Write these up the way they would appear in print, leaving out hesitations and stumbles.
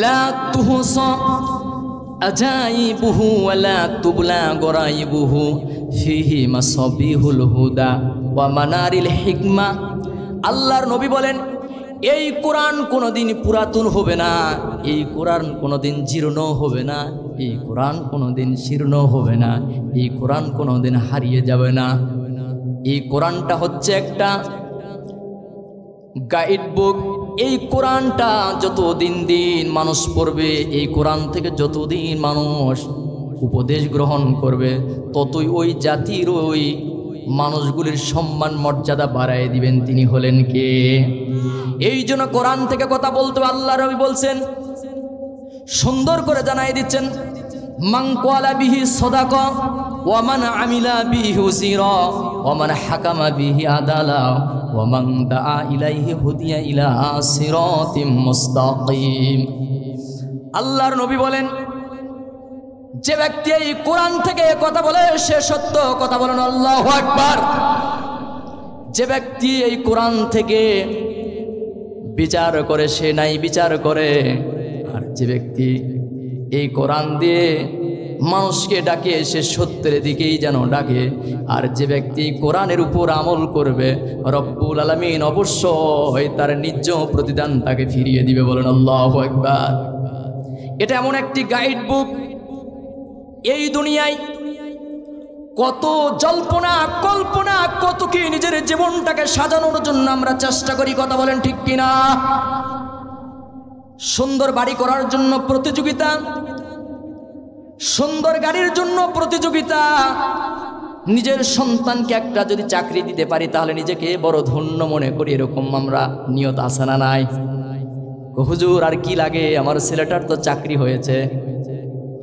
লা তুহসা আজাইবুহু ওয়া লা তুবলা গরাইবুহু ফিহি মাসাবিহুল হুদা ওয়া মানারিল হিকমা। আল্লাহর নবী বলেন, এই কোরআন কোনোদিন পুরাতন হবে না, এই কোরআন কোনোদিন জীর্ণ হবে না, এই কোরআন কোনোদিন শীর্ণ হবে না, এই কোরআন কোনোদিন হারিয়ে যাবে না। এই কোরআনটা হচ্ছে একটা গাইড বুক। এই কোরআনটা যতদিন দিন মানুষ পড়বে, এই কোরআন থেকে যতদিন মানুষ উপদেশ গ্রহণ করবে, ততই ওই জাতির ওই মানুষগুলির সম্মান মর্যাদা বাড়ায় দিবেন। তিনি হলেন কে? এই জন্য কোরআন থেকে কথা বলতে আল্লাহ নবী বলছেন, সুন্দর করে জানাই দিচ্ছেন, মান ক্বালা বিহি সাদাকা ওয়া মান আমিলা বিহি উসিরা ওয়া মান হাকামা বিহি আদালা ওয়া মান দাআ ইলাইহি হুদিয়া ইলা সিরাতিম মুস্তাকিম। আল্লাহর নবী বলেন, যে ব্যক্তি এই কোরআন থেকে কথা বলে সে সত্য কথা বলেন আল্লাহু আকবার। যে ব্যক্তি এই কোরআন থেকে বিচার করে সে নাই বিচার করে, আর যে ব্যক্তি এই কোরআন দিয়ে মানুষকে ডাকে সে সত্যের দিকেই যেন ডাকে। আর যে ব্যক্তি কোরআনের উপর আমল করবে, রব্বুল আলামিন অবশ্যই তার নিজ প্রতিদান তাকে ফিরিয়ে দিবে। বলেন আল্লাহু আকবার। এটা এমন একটি গাইড বুক, এই দুনিয়ায় কত জল্পনা কল্পনা, কত কি নিজের জীবনটাকে সাজানোর জন্য আমরা চেষ্টা করি, কথা বলেন ঠিক কিনা? সুন্দর বাড়ি করার জন্য প্রতিযোগিতা, সুন্দর গাড়ির জন্য প্রতিযোগিতা, নিজের সন্তানকে একটা যদি চাকরি দিতে পারি তাহলে নিজেকে বড় ধন্য মনে করি, এরকম আমরা নিয়ত আছে না নাই? হুজুর আর কি লাগে, আমার ছেলেটার তো চাকরি হয়েছে,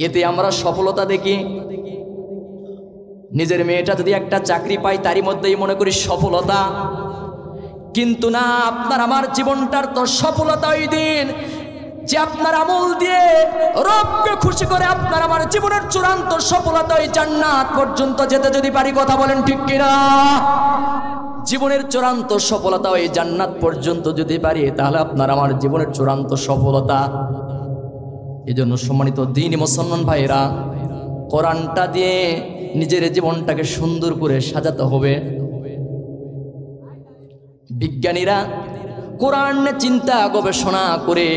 এতে আমরা সফলতা দেখি। নিজের মেয়েটা যদি একটা চাকরি পায় তারই মধ্যেই মনে করি সফলতা। কিন্তু না, আপনার আমার জীবনটার তো সফলতা ওই দিন যে আপনার আমল দিয়ে রবকে খুশি করে আপনার আমার জীবনের চূড়ান্ত সফলতা ওই জান্নাত পর্যন্ত যেতে যদি পারি, কথা বলেন ঠিক কিনা? জীবনের চূড়ান্ত সফলতা ওই জান্নাত পর্যন্ত যদি পারি তাহলে আপনার আমার জীবনের চূড়ান্ত সফলতা। এজন্য সম্মানিত দ্বীনি মুসলমান ভাইরা, কোরআনটা দিয়ে নিজের জীবনটাকে সুন্দর করে সাজাতে হবে। বিজ্ঞানীরা কোরআন চিন্তা গবেষণা করে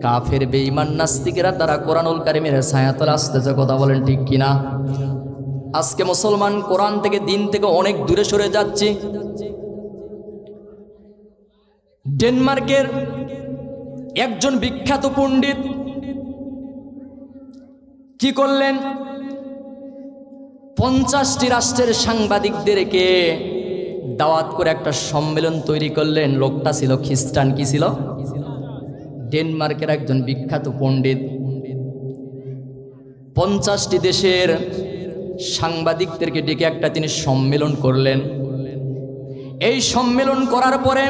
কাফের বেঈমান নাস্তিকেরা তারা কোরআনুল কারীমের ছায়াতলে আসতেছে, কথা বলেন ঠিক কিনা? আজকে মুসলমান কোরআন থেকে দিন থেকে অনেক দূরে সরে যাচ্ছে। ডেনমার্কের একজন বিখ্যাত পণ্ডিত কি করলেন, 50টি রাষ্ট্রের সাংবাদিকদেরকে দাওয়াত করে একটা সম্মেলন তৈরি করলেন। লোকটা ছিল খ্রিস্টান। কি ছিল? ডেনমার্কের একজন বিখ্যাত পণ্ডিত। 50টি দেশের সাংবাদিকদেরকে ডেকে একটা তিনি সম্মেলন করলেন। এই সম্মেলন করার পরে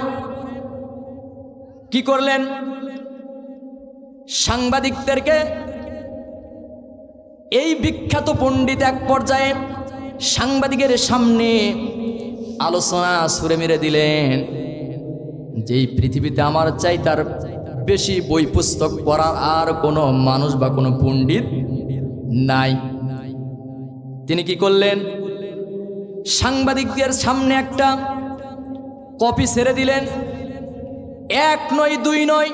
কি করলেন, সাংবাদিকদেরকে এই বিখ্যাত পণ্ডিত এক পর্যায়ে সাংবাদিকের সামনে আলোচনা সুরে মেরে দিলেন যে এই পৃথিবীতে আমার চাই তার বেশি বই পুস্তক পড়ার আর কোনো মানুষ বা কোনো পণ্ডিত নাই। তিনি কি করলেন, সাংবাদিকদের সামনে একটা কপি ছেড়ে দিলেন। 1 নয় 2 নয়,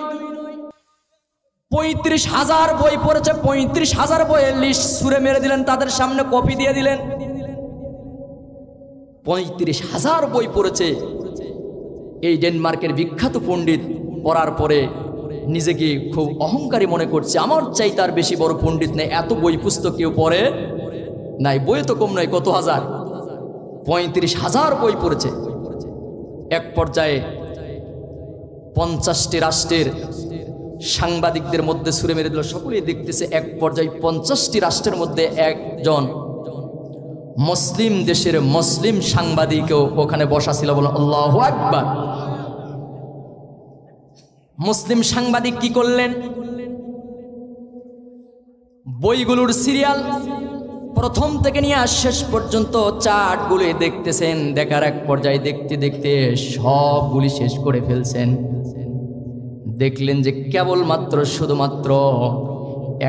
35,000 বই পড়েছে, 35,000 বইয়ের লিস্ট ছুঁড়ে মেরে দিলেন, তাদের সামনে কপি দিয়ে দিলেন। 35,000 বই পড়েছে এই ডেনমার্কের বিখ্যাত পণ্ডিত। পড়ার পরে নিজেকে খুব অহংকারী মনে করছে, আমার চাই তার বেশি বড় পণ্ডিত নেই, এত বই পুস্তক কেউ পড়ে নাই, বই তো কম নয়, কত হাজার, 35,000 বই পড়েছে। এক পর্যায়ে 50টি রাষ্ট্রের সাংবাদিকদের মধ্যে ছুড়ে মেরে দিল, সকলেই দেখতেছে। এক পর্যায়ে 50টি রাষ্ট্রের মধ্যে একজন মুসলিম দেশের মুসলিম সাংবাদিকও ওখানে বসা ছিল। বলেন আল্লাহু আকবার। মুসলিম সাংবাদিক কি করলেন, বইগুলোর সিরিয়াল প্রথম থেকে নিয়ে শেষ পর্যন্ত চার্টগুলি দেখতেছেন। দেখার এক পর্যায়ে দেখতে দেখতে সবগুলি শেষ করে ফেলছেন। দেখলেন যে কেবলমাত্র শুধুমাত্র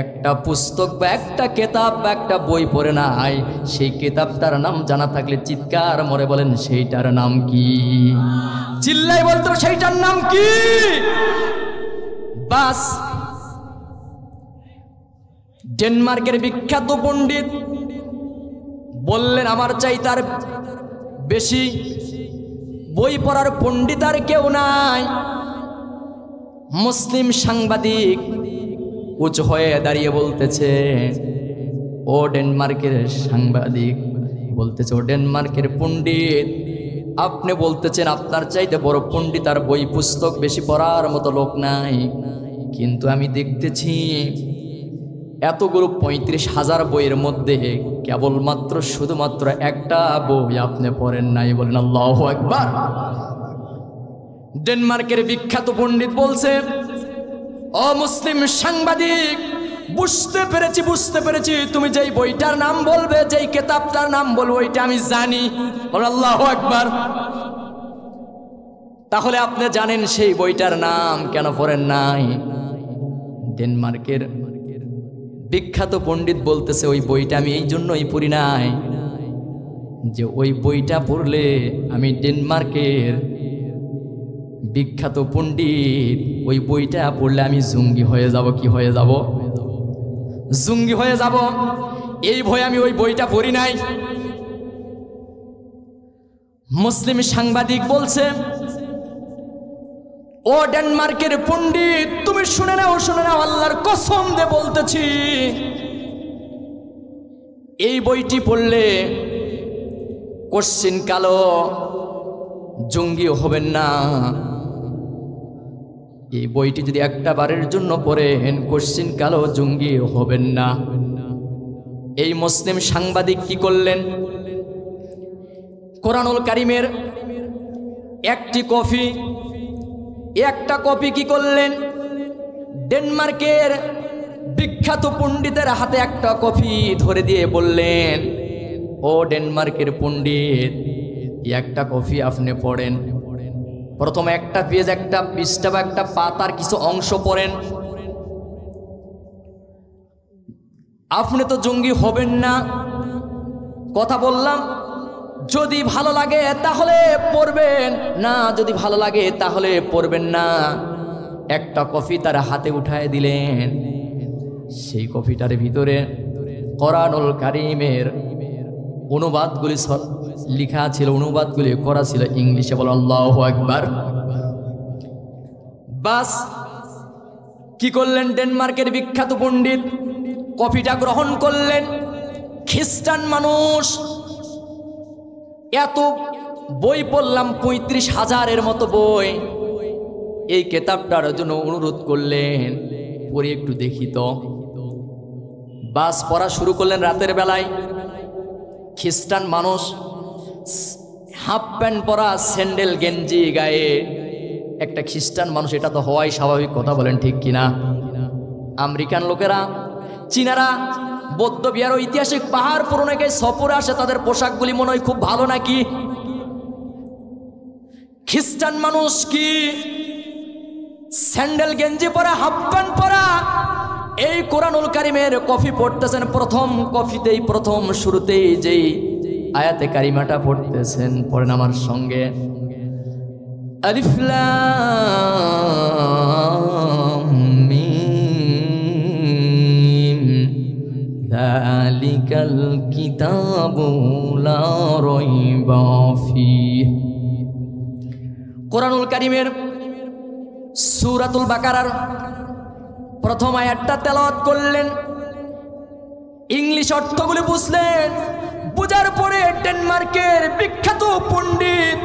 একটা পুস্তক বা একটা কেতাব বা একটা বই পড়ে নাই, সেই কেতাবটার নাম জানা থাকলে চিৎকার মরে বলেন সেইটার নাম কি? চিল্লাই বলতো সেইটার নাম কি? বাস, ডেনমার্কের বিখ্যাত পণ্ডিত বললেন আমার চাই তার বেশি বই পড়ার পণ্ডিত আর কেউ নাই। মুসলিম সাংবাদিক উঁচু হয়ে দাঁড়িয়ে বলতেছে, ও ডেনমার্কের সাংবাদিক বলতেছে, ও ডেনমার্কের পণ্ডিত, আপনি বলতেছেন আপনার চাইতে বড় পণ্ডিত আর বই পুস্তক বেশি পড়ার মতো লোক নাই, কিন্তু আমি দেখতেছি এতগুলো 35,000 বইয়ের মধ্যে কেবলমাত্র শুধুমাত্র একটা বই আপনি পড়েন নাই। বলেন আল্লাহু আকবার। ডেনমার্কের বিখ্যাত পণ্ডিত বলছে, ও মুসলিম সাংবাদিক, বুঝতে পেরেছি তুমি যেই বইটার নাম বলবে, যেই কিতাবটার নাম বলবে ওইটা আমি জানি। বলেন আল্লাহু আকবার। তাহলে আপনি জানেন সেই বইটার নাম কেন পড়েন নাই? ডেনমার্কের বিখ্যাত পণ্ডিত বলতেছে, ওই বইটা আমি এই জন্যই পড়ি নাই যে ওই বইটা পড়লে আমি ডেনমার্কের বিখ্যাত পণ্ডিত, ওই বইটা পড়লে আমি জঙ্গি হয়ে যাব। কি হয়ে যাব? জঙ্গি হয়ে যাব। এই ভয়ে আমি ওই বইটা পড়ি নাই। মুসলিম সাংবাদিক বলছে, ও ডেনমার্কের পণ্ডিত, তুমি শুনে নাও আল্লাহর কসম দিয়ে বলতেছি, এই বইটি পড়লে কোশ্চিন কালো জঙ্গি হবেন না। এই বইটি যদি একটা বারের জন্য পড়েন কোশ্চিন কালো জঙ্গি হবেন না। এই মুসলিম সাংবাদিক কি করলেন? কোরআনুল কারীমের একটা কপি কি করলেন? ডেনমার্কের বিখ্যাত পণ্ডিতের হাতে একটা কপি ধরে দিয়ে বললেন, ও ডেনমার্কের পণ্ডিত, একটা কপি আপনি পড়েন। প্রথমে একটা পেজ, একটা পৃষ্ঠা বা একটা পাতার কিছু অংশ পড়েন। আপনি তো জঙ্গি হবেন না, কথা বললাম। যদি ভালো লাগে তাহলে পড়বেন, না যদি ভালো লাগে তাহলে পড়বেন না। একটা কপি তার হাতে উঠায় দিলেন। সেই কপিটার ভিতরে কোরআনুল কারীমের অনুবাদগুলি লেখা ছিল, অনুবাদগুলি করা ছিল ইংলিশে। বলো আল্লাহু আকবার। বাস, কি করলেন ডেনমার্কের বিখ্যাত পণ্ডিত? কপিটা গ্রহণ করলেন। খ্রিস্টান মানুষ, এত বই পড়লাম 35,000-এর মতো বই, এই কেতাবটার জন্য অনুরোধ করলেন, পড়ে একটু দেখি তো। বাস, পড়া শুরু করলেন রাতের বেলায়। খ্রিস্টান মানুষ, হাফ প্যান্ট পরা, স্যান্ডেল গেঞ্জি গায়ে একটা খ্রিস্টান মানুষ, এটা তো হওয়াই স্বাভাবিক, কথা বলেন ঠিক কিনা? আমেরিকান লোকেরা, চীনারা বৌদ্ধ বিহার ঐতিহাসিক পাহাড় পুরোনাকে সফরে আসে, তাদের পোশাকগুলি মনে হয় খুব ভালো নাকি? খ্রিস্টান মানুষ কি স্যান্ডেল গেঞ্জি পরা, হাফ প্যান্ট পরা, এই কোরআনুল কারীমের কপি পড়তেছেন। প্রথম কপিতেই, প্রথম শুরুতেই যেই আয়াতে কারিমাটা পড়তেছেন, পড়েন আমার সঙ্গে। আলিফ লাম মিম যালিকাল কিতাবু লা রাইবা ফীহ। কোরআনুল কারীমের সূরাতুল বাকারার প্রথম আয়াতটা তেলাওয়াত করলেন। ইংলিশ অর্থগুলি বুঝলেন। বুঝার পরে ডেনমার্কের বিখ্যাত পণ্ডিত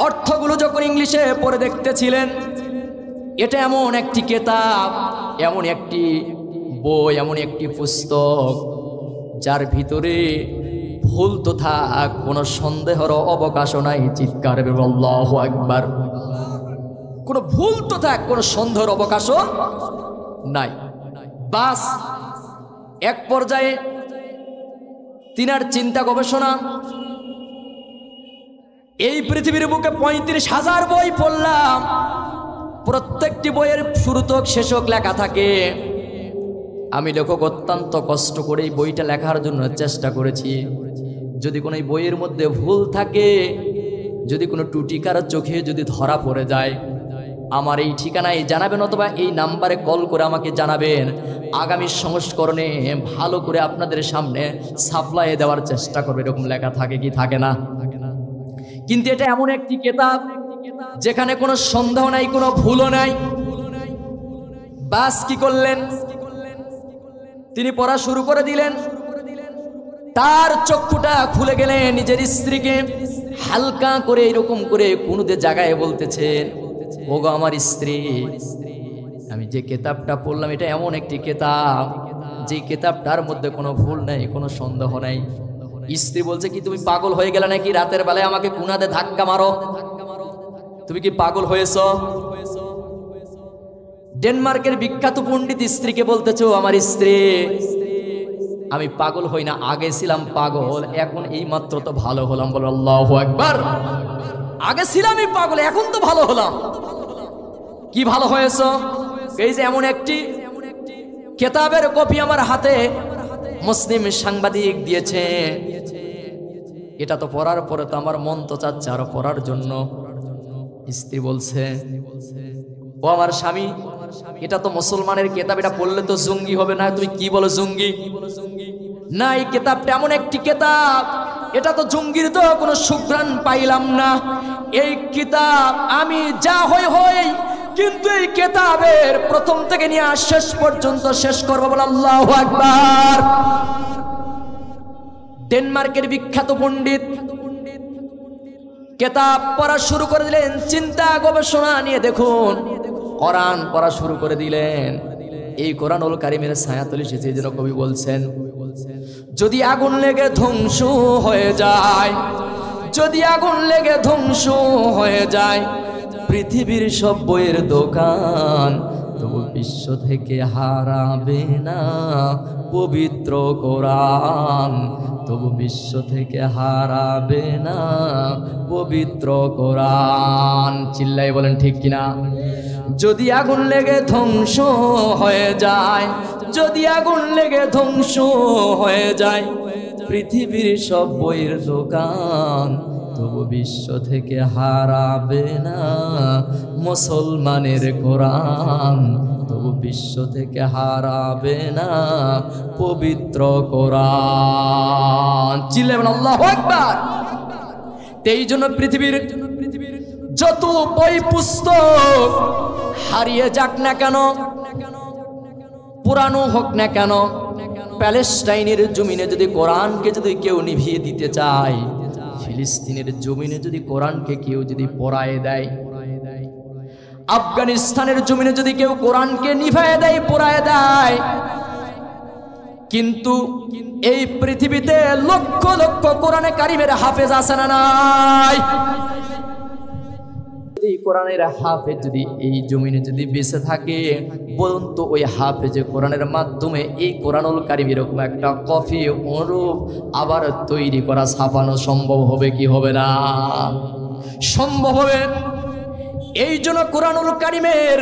অর্থগুলো যখন ইংলিশে পড়ে দেখতেছিলেন, এটা এমন একটি কিতাব, এমন একটি বই, এমন একটি পুস্তক যার ভিতরে ভুল তো থাক, কোনো সন্দেহের অবকাশও নাই। চিৎকার আল্লাহু আকবার। কোনো ভুল তো থাক, কোনো সন্দেহের অবকাশও নাই। বাস, এক পর্যায়ে তিনার চিন্তা গবেষণা, এই পৃথিবীর বুকে 35,000 বই পড়লাম, প্রত্যেকটি বইয়ের শুরুতক শেষক লেখা থাকে। আমি লেখক অত্যন্ত কষ্ট করে এই বইটা লেখার জন্য চেষ্টা করেছি। যদি কোনো এই বইয়ের মধ্যে ভুল থাকে, যদি কোনো ত্রুটি কারো চোখে যদি ধরা পড়ে যায়, আমার এই ঠিকানায় জানাবেন অথবা এই নাম্বারে কল করে আমাকে জানাবেন। আগামী সংস্করণে ভালো করে আপনাদের সামনে সাপ্লাই দেওয়ার চেষ্টা করবে। এরকম লেখা থাকে কি থাকে না? কিন্তু এটা এমন একটি কিতাব যেখানে কোনো সন্দেহ নাই, কোনো ভুলও নাই। বাস কি করলেন, তিনি পড়া শুরু করে দিলেন। তার চক্ষুটা খুলে গেলেন, নিজের স্ত্রীকে হালকা করে এরকম করে কোনোতে জায়গায় বলতেছেন, ওগো আমার স্ত্রী, আমি যে কিতাবটা পড়লাম এটা এমন একটি কিতাব যে কিতাবটার মধ্যে কোনো ভুল নাই, কোনো সন্দেহ নাই। স্ত্রী বলছে, কি তুমি পাগল হয়ে গেলে নাকি? রাতের বেলায় আমাকে কুনাতে ধাক্কা মারো, তুমি কি পাগল হয়েছ? ডেনমার্কের বিখ্যাত পণ্ডিত স্ত্রীকে বলতেছো, আমার স্ত্রী, আমি পাগল হই না, আগে ছিলাম পাগল, এখন এই মাত্র তো ভালো হলাম। বলো আল্লাহু আকবার। আগে ছিলামই পাগল, এখন তো ভালো হলাম। কি ভালো হয়েছ? এই যে এমন একটি কিতাবের কপি আমার হাতে মুসলিম সাংবাদিক দিয়েছে, এটা তো পড়ার পরে তো আমার মন তো চাচ্ছে আরো পড়ার জন্য। স্ত্রী বলছে, ও আমার স্বামী, এটা তো মুসলমানের কিতাব, এটা পড়লে তো জঙ্গি হবে না। তুমি কি বলো জঙ্গি? না, এই কিতাবটা এমন একটি কিতাব, এটা তো জঙ্গির তো কোনো সুঘ্রাণ পাইলাম না। এই কিতাব আমি যা হই, কিন্তু এই কিতাবের প্রথম থেকে নিয়ে শেষ পর্যন্ত শেষ করবো। বলে আল্লাহু আকবার। ডেনমার্কের বিখ্যাত পণ্ডিত কিতাব পড়া শুরু করে দিলেন। চিন্তা গবেষণা নিয়ে দেখুন, কোরআন পড়া শুরু করে দিলেন। এই কোরআনুল কারীমের ছায়াতলে এসেছে, যেন কবি বলছেন, যদি আগুন লেগে ধ্বংস হয়ে যায়, যদি আগুন লেগে ধ্বংস হয়ে যায় পৃথিবীর সব বইয়ের দোকান, তবু বিশ্ব থেকে হারাবে না পবিত্র কোরআন, তবু বিশ্ব থেকে হারাবে না পবিত্র কোরআন। চিল্লাই বলেন ঠিক কিনা? যদি আগুন লেগে ধ্বংস হয়ে যায়, যদি আগুন লেগে ধ্বংস হয়ে যায় পৃথিবীর সব বইয়ের দোকান, তবু বিশ্ব থেকে হারাবে না মুসলমানের কোরআন, তবু বিশ্ব থেকে হারাবে না পবিত্র কোরআন। চিল্লাবেন আল্লাহু আকবার। এই জন্য পৃথিবীর যত বই পুস্তক হারিয়ে যাক না কেন, পুরানো হোক না কেন, প্যালেস্টাইনের জমিনে যদি কোরআনকে যদি কেউ নিভিয়ে দিতে চায়, ফিলিস্তিনের জমিনে যদি কোরআনকে কেউ যদি পোড়ায় দেয়, আফগানিস্তানের জমিনে যদি কেউ কোরআনকে নিভায় দেয়, পোড়ায় দেয়, কিন্তু এই পৃথিবীতে লক্ষ লক্ষ কোরআনে কারিমের হাফেজ আছে না নাই? কোরআনের হাফেজ যদি এই জমিনে যদি বেঁচে থাকে, বলুন তো ওই হাফেজে কোরআনের মাধ্যমে এই কোরআনুল কারীম এরকম একটা কপি অনুরূপ আবার তৈরি করা, ছাপানো সম্ভব হবে কি হবে না? সম্ভব হবে। এই জন্য কোরআনুল কারীমের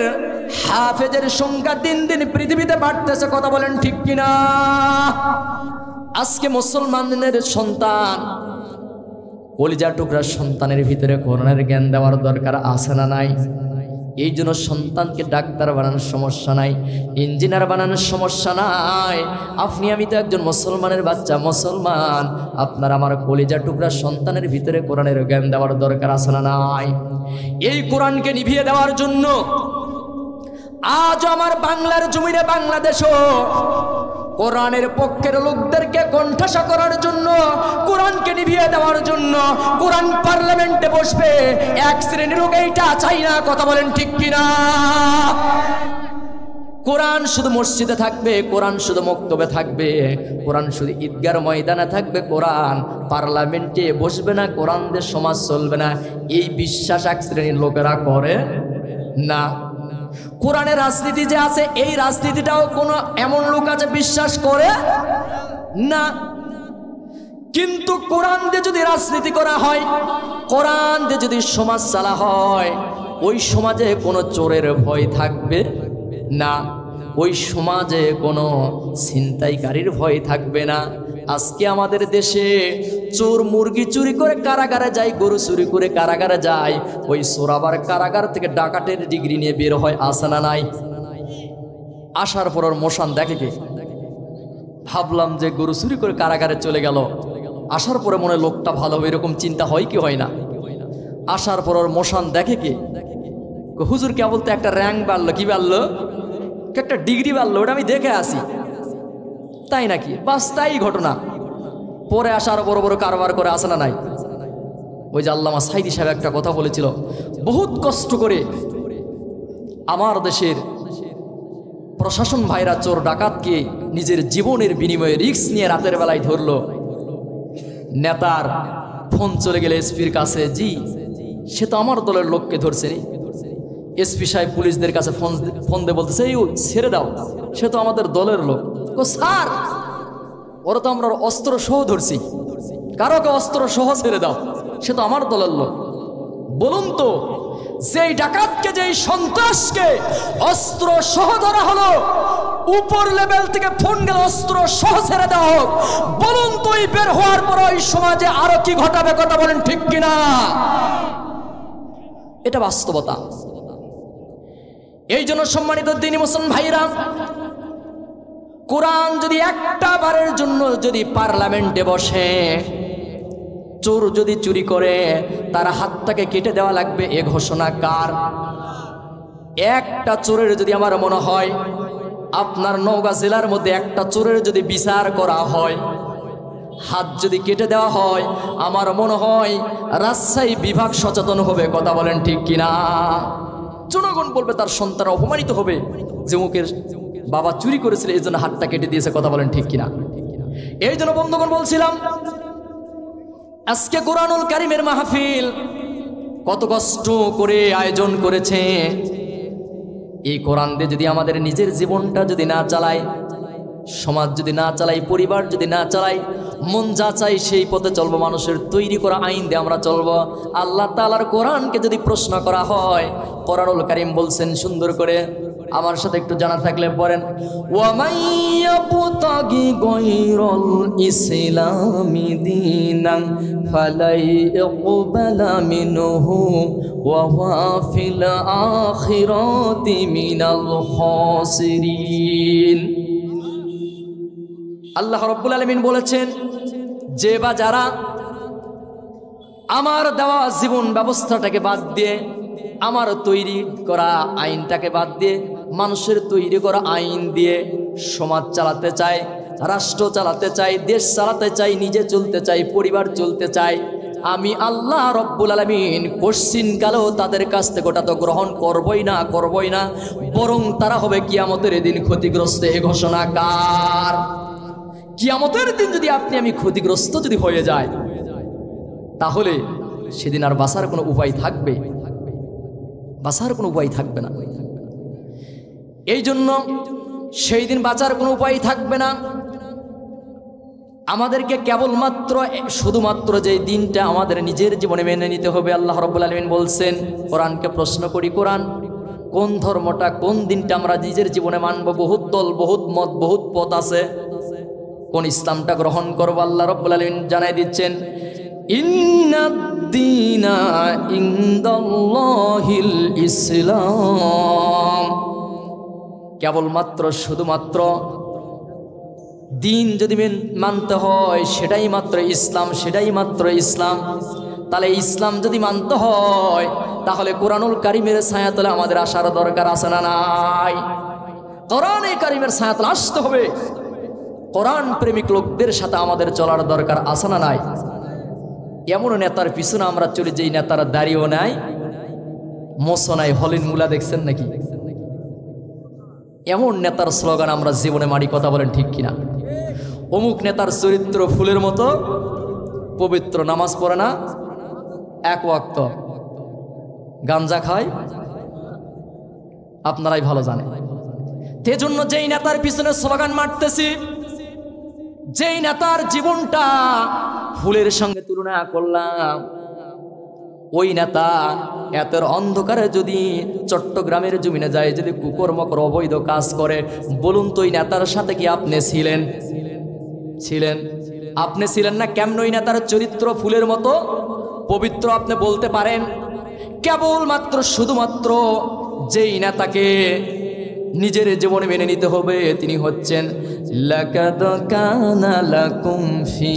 হাফেজের সংখ্যা দিন দিন পৃথিবীতে বাড়তেছে। কথা বলেন ঠিক কিনা? আজকে মুসলমানদের সন্তান, কলিজা টুকরা সন্তানের ভিতরে কোরআনের জ্ঞান দেওয়ার দরকার আছে না নাই? এই জন্য সন্তানকে ডাক্তার বানানোর সমস্যা নাই, ইঞ্জিনিয়ার বানানোর সমস্যা নাই। আপনি আমি তো একজন মুসলমানের বাচ্চা, মুসলমান, আপনার আমার কলিজা টুকরা সন্তানের ভিতরে কোরআনের জ্ঞান দেওয়ার দরকার আছে না নাই? এই কোরআনকে নিভিয়ে দেওয়ার জন্য আজ আমার বাংলার জমিনে, বাংলাদেশও কোরআনের পক্ষের লোকদেরকে কণ্ঠাসা করার জন্য, কোরআনকে নিভিয়ে দেওয়ার জন্য কোরআন পার্লামেন্টে বসবে। এক শ্রেণীর লোক এইটা চাই না। কথা বলেন ঠিক কিনা? কোরআন শুধু মসজিদে থাকবে, কোরআন শুধু মক্তবে থাকবে, কোরআন শুধু ঈদগার ময়দানে থাকবে, কোরআন পার্লামেন্টে বসবে না, কোরআন দিয়ে সমাজ চলবে না, এই বিশ্বাস এক শ্রেণীর লোকেরা করে না। কোরআনের রাজনীতি যে আছে, এই রাজনীতিটাও কোনো এমন লোক আছে বিশ্বাস করে না। কিন্তু কোরআন দিয়ে যদি রাজনীতি করা হয়, কোরআন দিয়ে যদি সমাজ চালা হয়, ওই সমাজে কোনো চোরের ভয় থাকবে না, ওই সমাজে কোনো ছিনতাইকারীর ভয় থাকবে না। আজকে আমাদের দেশে চোর মুরগি চুরি করে কারাগারে যায়, গরু চুরি করে কারাগারে যায়, ওই চোর আবার কারাগার থেকে ডাকাতের ডিগ্রি নিয়ে বের হয়, আসে না নাই? আসার পর ওর মোশান দেখে কে? ভাবলাম যে গরু চুরি করে কারাগারে চলে গেল, আসার পরে মনে লোকটা ভালো হবে, এরকম চিন্তা হয় কি হয় না? আসার পর ওর মোশান দেখে কে? হুজুর কেবল তো একটা র্যাঙ্ক বাড়লো, কি বাড়লো? একটা ডিগ্রি বাড়লো, ওটা আমি দেখে আসি। তাই নাকি? বাস তাই ঘটনা। পরে আসার বড় বড় কারবার করে, আসে না নাই? ওই যে আল্লামা সাইদি সাহেব একটা কথা বলেছিল, বহুত কষ্ট করে আমার দেশের প্রশাসন ভাইরা চোর ডাকাতকে নিজের জীবনের বিনিময়ে রিস্ক নিয়ে রাতের বেলায় ধরলো। নেতার ফোন চলে গেলে এসপির কাছে, জি সে তো আমার দলের লোককে ধরছে। এসপি সাহেব পুলিশদের কাছে ফোন দিয়ে বলতেছে, এই ছেড়ে দাও, সে তো আমাদের দলের লোক। ও স্যার, ওরা তো আমরা অস্ত্র সহ ধরছি, কারোকে অস্ত্র সহ ছেড়ে দাও, সে তো আমার দলের লোক। বলুন তো, যেই ডাকাতকে, যেই সন্ত্রাসকে অস্ত্র সহ ধরা হলো, উপর লেভেল থেকে ফোন গেল অস্ত্র সহ ছেড়ে দেওয়া হোক, বলুন তো এই বের হওয়ার পর ওই সমাজে আরো কি ঘটাবে? কথা বলেন ঠিক কিনা? এটা বাস্তবতা। এই জন্য সম্মানিত দ্বীনি মুসলমান ভাইরা, কোরআন যদি একটা বারের জন্য যদি পার্লামেন্টে বসে, চোর যদি চুরি করে তার হাতটাকে কেটে দেওয়া লাগবে, এ ঘোষণা কার? একটা চোরের যদি আমার মনে হয় আপনার নওগাঁ জেলার মধ্যে একটা চোরের যদি বিচার করা হয়, হাত যদি কেটে দেওয়া হয়, আমার মনে হয় রাজশাহী বিভাগ সচেতন হবে। কথা বলেন ঠিক কিনা? জনগণ বলবে তার সন্তান অপমানিত হবে যে মুখের বাবা চুরি করেছিল, এই জন্য হাতটা কেটে দিয়েছে। কথা বলেন ঠিক কিনা? এই জন্য বন্ধুগণ বলছিলাম, আজকে কোরআনুল কারীমের মাহফিল কত কষ্ট করে আয়োজন করেছে। এই কোরআন দিয়ে যদি আমাদের নিজের জীবনটা যদি না চালাই, সমাজ যদি না চালাই, পরিবার যদি না চালাই, মন যা চাই সেই পথে চলবো, মানুষের তৈরি করা আইন দিয়ে আমরা চলবো। আল্লাহ তাআলার কোরআনকে যদি প্রশ্ন করা হয়, কোরআনুল কারীম বলছেন সুন্দর করে, আমার সাথে একটু জানা থাকলে পড়েন, ওয়া মাইয়াবতাগি গায়রাল ইসলামি দীনান ফালাই ইকবালা মিনহু ওয়া হুয়া ফিল আখিরাতি মিনাল খাসিরিন। আল্লাহ রাব্বুল আলামিন বলেছেন, যে বা যারা আমার দেওয়া জীবন ব্যবস্থাটাকে বাদ দিয়ে, আমার তৈরি করা আইনটাকে বাদ দিয়ে, মানুষের তৈরি করা আইন দিয়ে সমাজ চালাতে চায়, রাষ্ট্র চালাতে চায়, দেশ চালাতে চায়, নিজে চলতে চায়, পরিবার চলতে চায়, আমি আল্লাহ রব্বুল আলামিন কোশ্চিন কালেও তাদের কাছ থেকে ওটা তো গ্রহণ করবই না, করবই না, বরং তারা হবে কিয়ামতের দিন ক্ষতিগ্রস্ত। এ ঘোষণা কার? কিয়ামতের দিন যদি আপনি আমি ক্ষতিগ্রস্ত যদি হয়ে যায়, তাহলে সেদিন আর বাঁচার কোনো উপায় থাকবে? বাঁচার কোনো উপায় থাকবে না। এই জন্য সেই দিন বাঁচার কোনো উপায় থাকবে না। আমাদেরকে কেবলমাত্র শুধুমাত্র যে দিনটা আমাদের নিজের জীবনে মেনে নিতে হবে। আল্লাহ রাব্বুল আলামিন বলছেন, কোরআনকে প্রশ্ন করি, কোরআন কোন ধর্মটা, কোন দিনটা আমরা নিজের জীবনে মানব? বহুত দল, বহুত মত, বহুত পথ আছে, কোন ইসলামটা গ্রহণ করবো? আল্লাহ রাব্বুল আলামিন জানাই দিচ্ছেন, ইন্নাদ-দীনা ইনদাল্লাহিল ইসলাম। কেবলমাত্র শুধুমাত্র দিন যদি মানতে হয় সেটাই মাত্র ইসলাম, সেটাই মাত্র ইসলাম। তাহলে ইসলাম যদি মানতে হয়, তাহলে কোরআনুল কারীমের ছায়াতলে আমাদের আসার দরকার আছে না নাই? কোরআনে কারীমের ছায়াতলে আসতে হবে। কোরআন প্রেমিক লোকদের সাথে আমাদের চলার দরকার আছে না নাই? এমন নেতার পিছনে আমরা চলে, যেই নেতারা দাঁড়িয়েও নাই, মোছো নাই, হলিন মুলা দেখছেন নাকি? এমন নেতার স্লোগান আমরা জীবনে মারি। কথা বলেন ঠিক কিনা? অমুক নেতার চরিত্র ফুলের মতো পবিত্র, নামাজ পড়ে না, এক ওয়াক্ত গাঞ্জা খায়, আপনারাই ভালো জানেন। সেজন্য যেই নেতার পিছনে স্লোগান মারতেছি, যেই নেতার জীবনটা ফুলের সঙ্গে তুলনা করলাম, ওই নেতা এতের অন্ধকারে যদি চট্টগ্রামের জমিনে যায়, যদি কুকর্ম করে অবৈধ কাজ করে, বলুন তো ওই নেতার সাথে কি আপনি ছিলেন? আপনি ছিলেন না? কেমন ওই নেতার চরিত্র ফুলের মতো পবিত্র আপনি বলতে পারেন? কেবলমাত্র শুধুমাত্র যেই নেতাকে নিজের জীবনে মেনে নিতে হবে তিনি হচ্ছেন লাকাদ কানা লাকুম ফি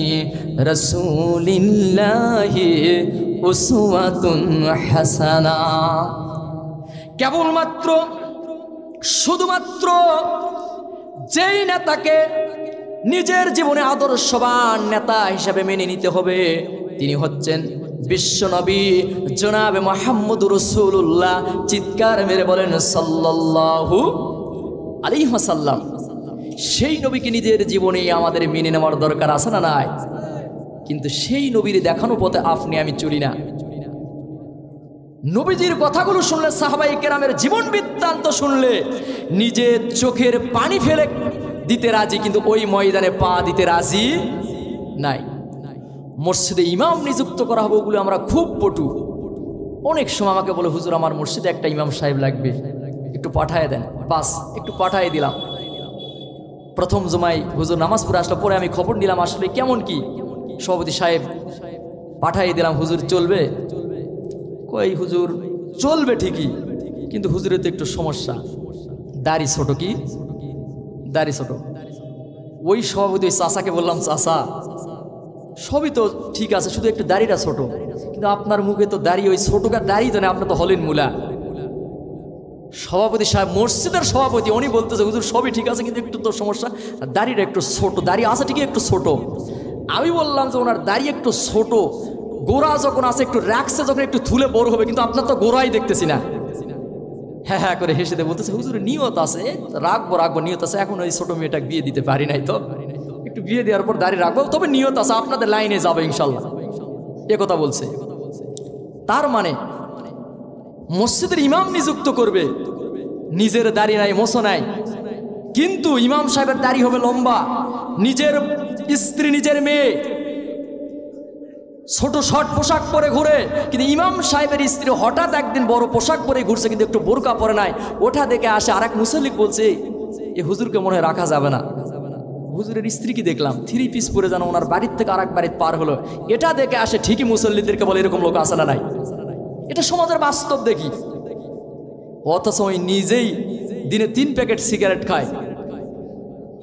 রাসূলিল্লাহি উসওয়াতুন হাসানা। কেবলমাত্র শুধুমাত্র যেই নেতাকে নিজের জীবনে আদর্শবান নেতা হিসাবে মেনে নিতে হবে তিনি হচ্ছেন বিশ্বনবী জনাবে মুহাম্মদুর রাসূলুল্লাহ। চিৎকার মেরে বলেন সাল্লাল্লাহু আলাইহি ওয়াসাল্লাম। সেই নবীকে নিজের জীবনে আমাদের মেনে নেওয়ার দরকার আছে না নাই? কিন্তু সেই নবীর দেখানো পথে আপনি আমি চলি না। নবীজির কথাগুলো শুনলে, সাহাবায়ে কেরামের জীবন বৃত্তান্ত শুনলে নিজের চোখের পানি ফেলে দিতে রাজি, কিন্তু ওই ময়দানে পা দিতে রাজি নাই। মসজিদে ইমাম নিযুক্ত করা হবে ওগুলো আমরা খুব পটু। অনেক সময় আমাকে বলে, হুজুর আমার মসজিদে একটা ইমাম সাহেব লাগবে, একটু পাঠায় দেন। বাস একটু পাঠায় দিলাম। প্রথম জুমায় হুজুর নামাজ পড়ে আসলো, পরে আমি খবর নিলাম আসলে কেমন কি। সভাপতি সাহেব পাঠাই দিলাম, হুজুর চলবে? কই হুজুর চলবে ঠিকই, কিন্তু হুজুরের তো একটু সমস্যা, দাড়ি ছোট। কি দাড়ি ছোট? ওই সভাপতি ওই চাচাকে বললাম, চাচা সবই তো ঠিক আছে, শুধু একটু দাড়িটা ছোট, কিন্তু আপনার মুখে তো দাড়ি, ওই ছোটকার দাড়ি তো না, আপনার তো হলেন মুলা। সভাপতি সাহেব, মসজিদের সভাপতি, উনি বলতেছে হুজুর সবই ঠিক আছে, কিন্তু একটু তো সমস্যা, দাড়িটা একটু ছোট। দাড়ি আছে ঠিকই, একটু ছোট। আমি বললাম যে ওনার দাড়ি একটু ছোট, গোড়া যখন আছে একটু রাখছে, যখন একটু থুলে বড় হবে, কিন্তু আপনার তো গোড়াই দেখতেছি না। হ্যাঁ হ্যাঁ করে হেসে দিয়ে বলতেছে, হুজুর নিয়ত আছে, রাখবো নিয়ত আছে, এখন ওই ছোট মেয়েটা বিয়ে দিতে পারি নাই, তো একটু বিয়ে দেওয়ার পর দাড়ি রাখবো, তবে নিয়ত আছে, আপনাদের লাইনে যাবে ইনশাল্লাহ, এ কথা বলছে। তার মানে মসজিদের ইমাম নিযুক্ত করবে, নিজের দাড়ি নাই, মোছো নাই, কিন্তু ইমাম সাহেবের দাড়ি হবে লম্বা। নিজের স্ত্রী, নিজের মেয়ে ছোট শর্ট পোশাক পরে ঘুরে, কিন্তু ইমাম সাহেবের স্ত্রী হঠাৎ একদিন বড় পোশাক পরে ঘুরছে, কিন্তু একটু বোরকা পরে নাই। ওটা দেখে আসে আর এক মুসল্লিক বলছে, এ হুজুরকে মনে হয় রাখা যাবে না। হুজুরের স্ত্রীকে দেখলাম 3 পিস পরে যেন ওনার বাড়ির থেকে আর এক বাড়ির পার হলো। এটা দেখে আসে ঠিকই মুসল্লিদেরকে বলে, এরকম লোক আসে না নাই? এটা সমাজের বাস্তব দেখি। অথচ ওই নিজেই দিনে 3 প্যাকেট সিগারেট খায়।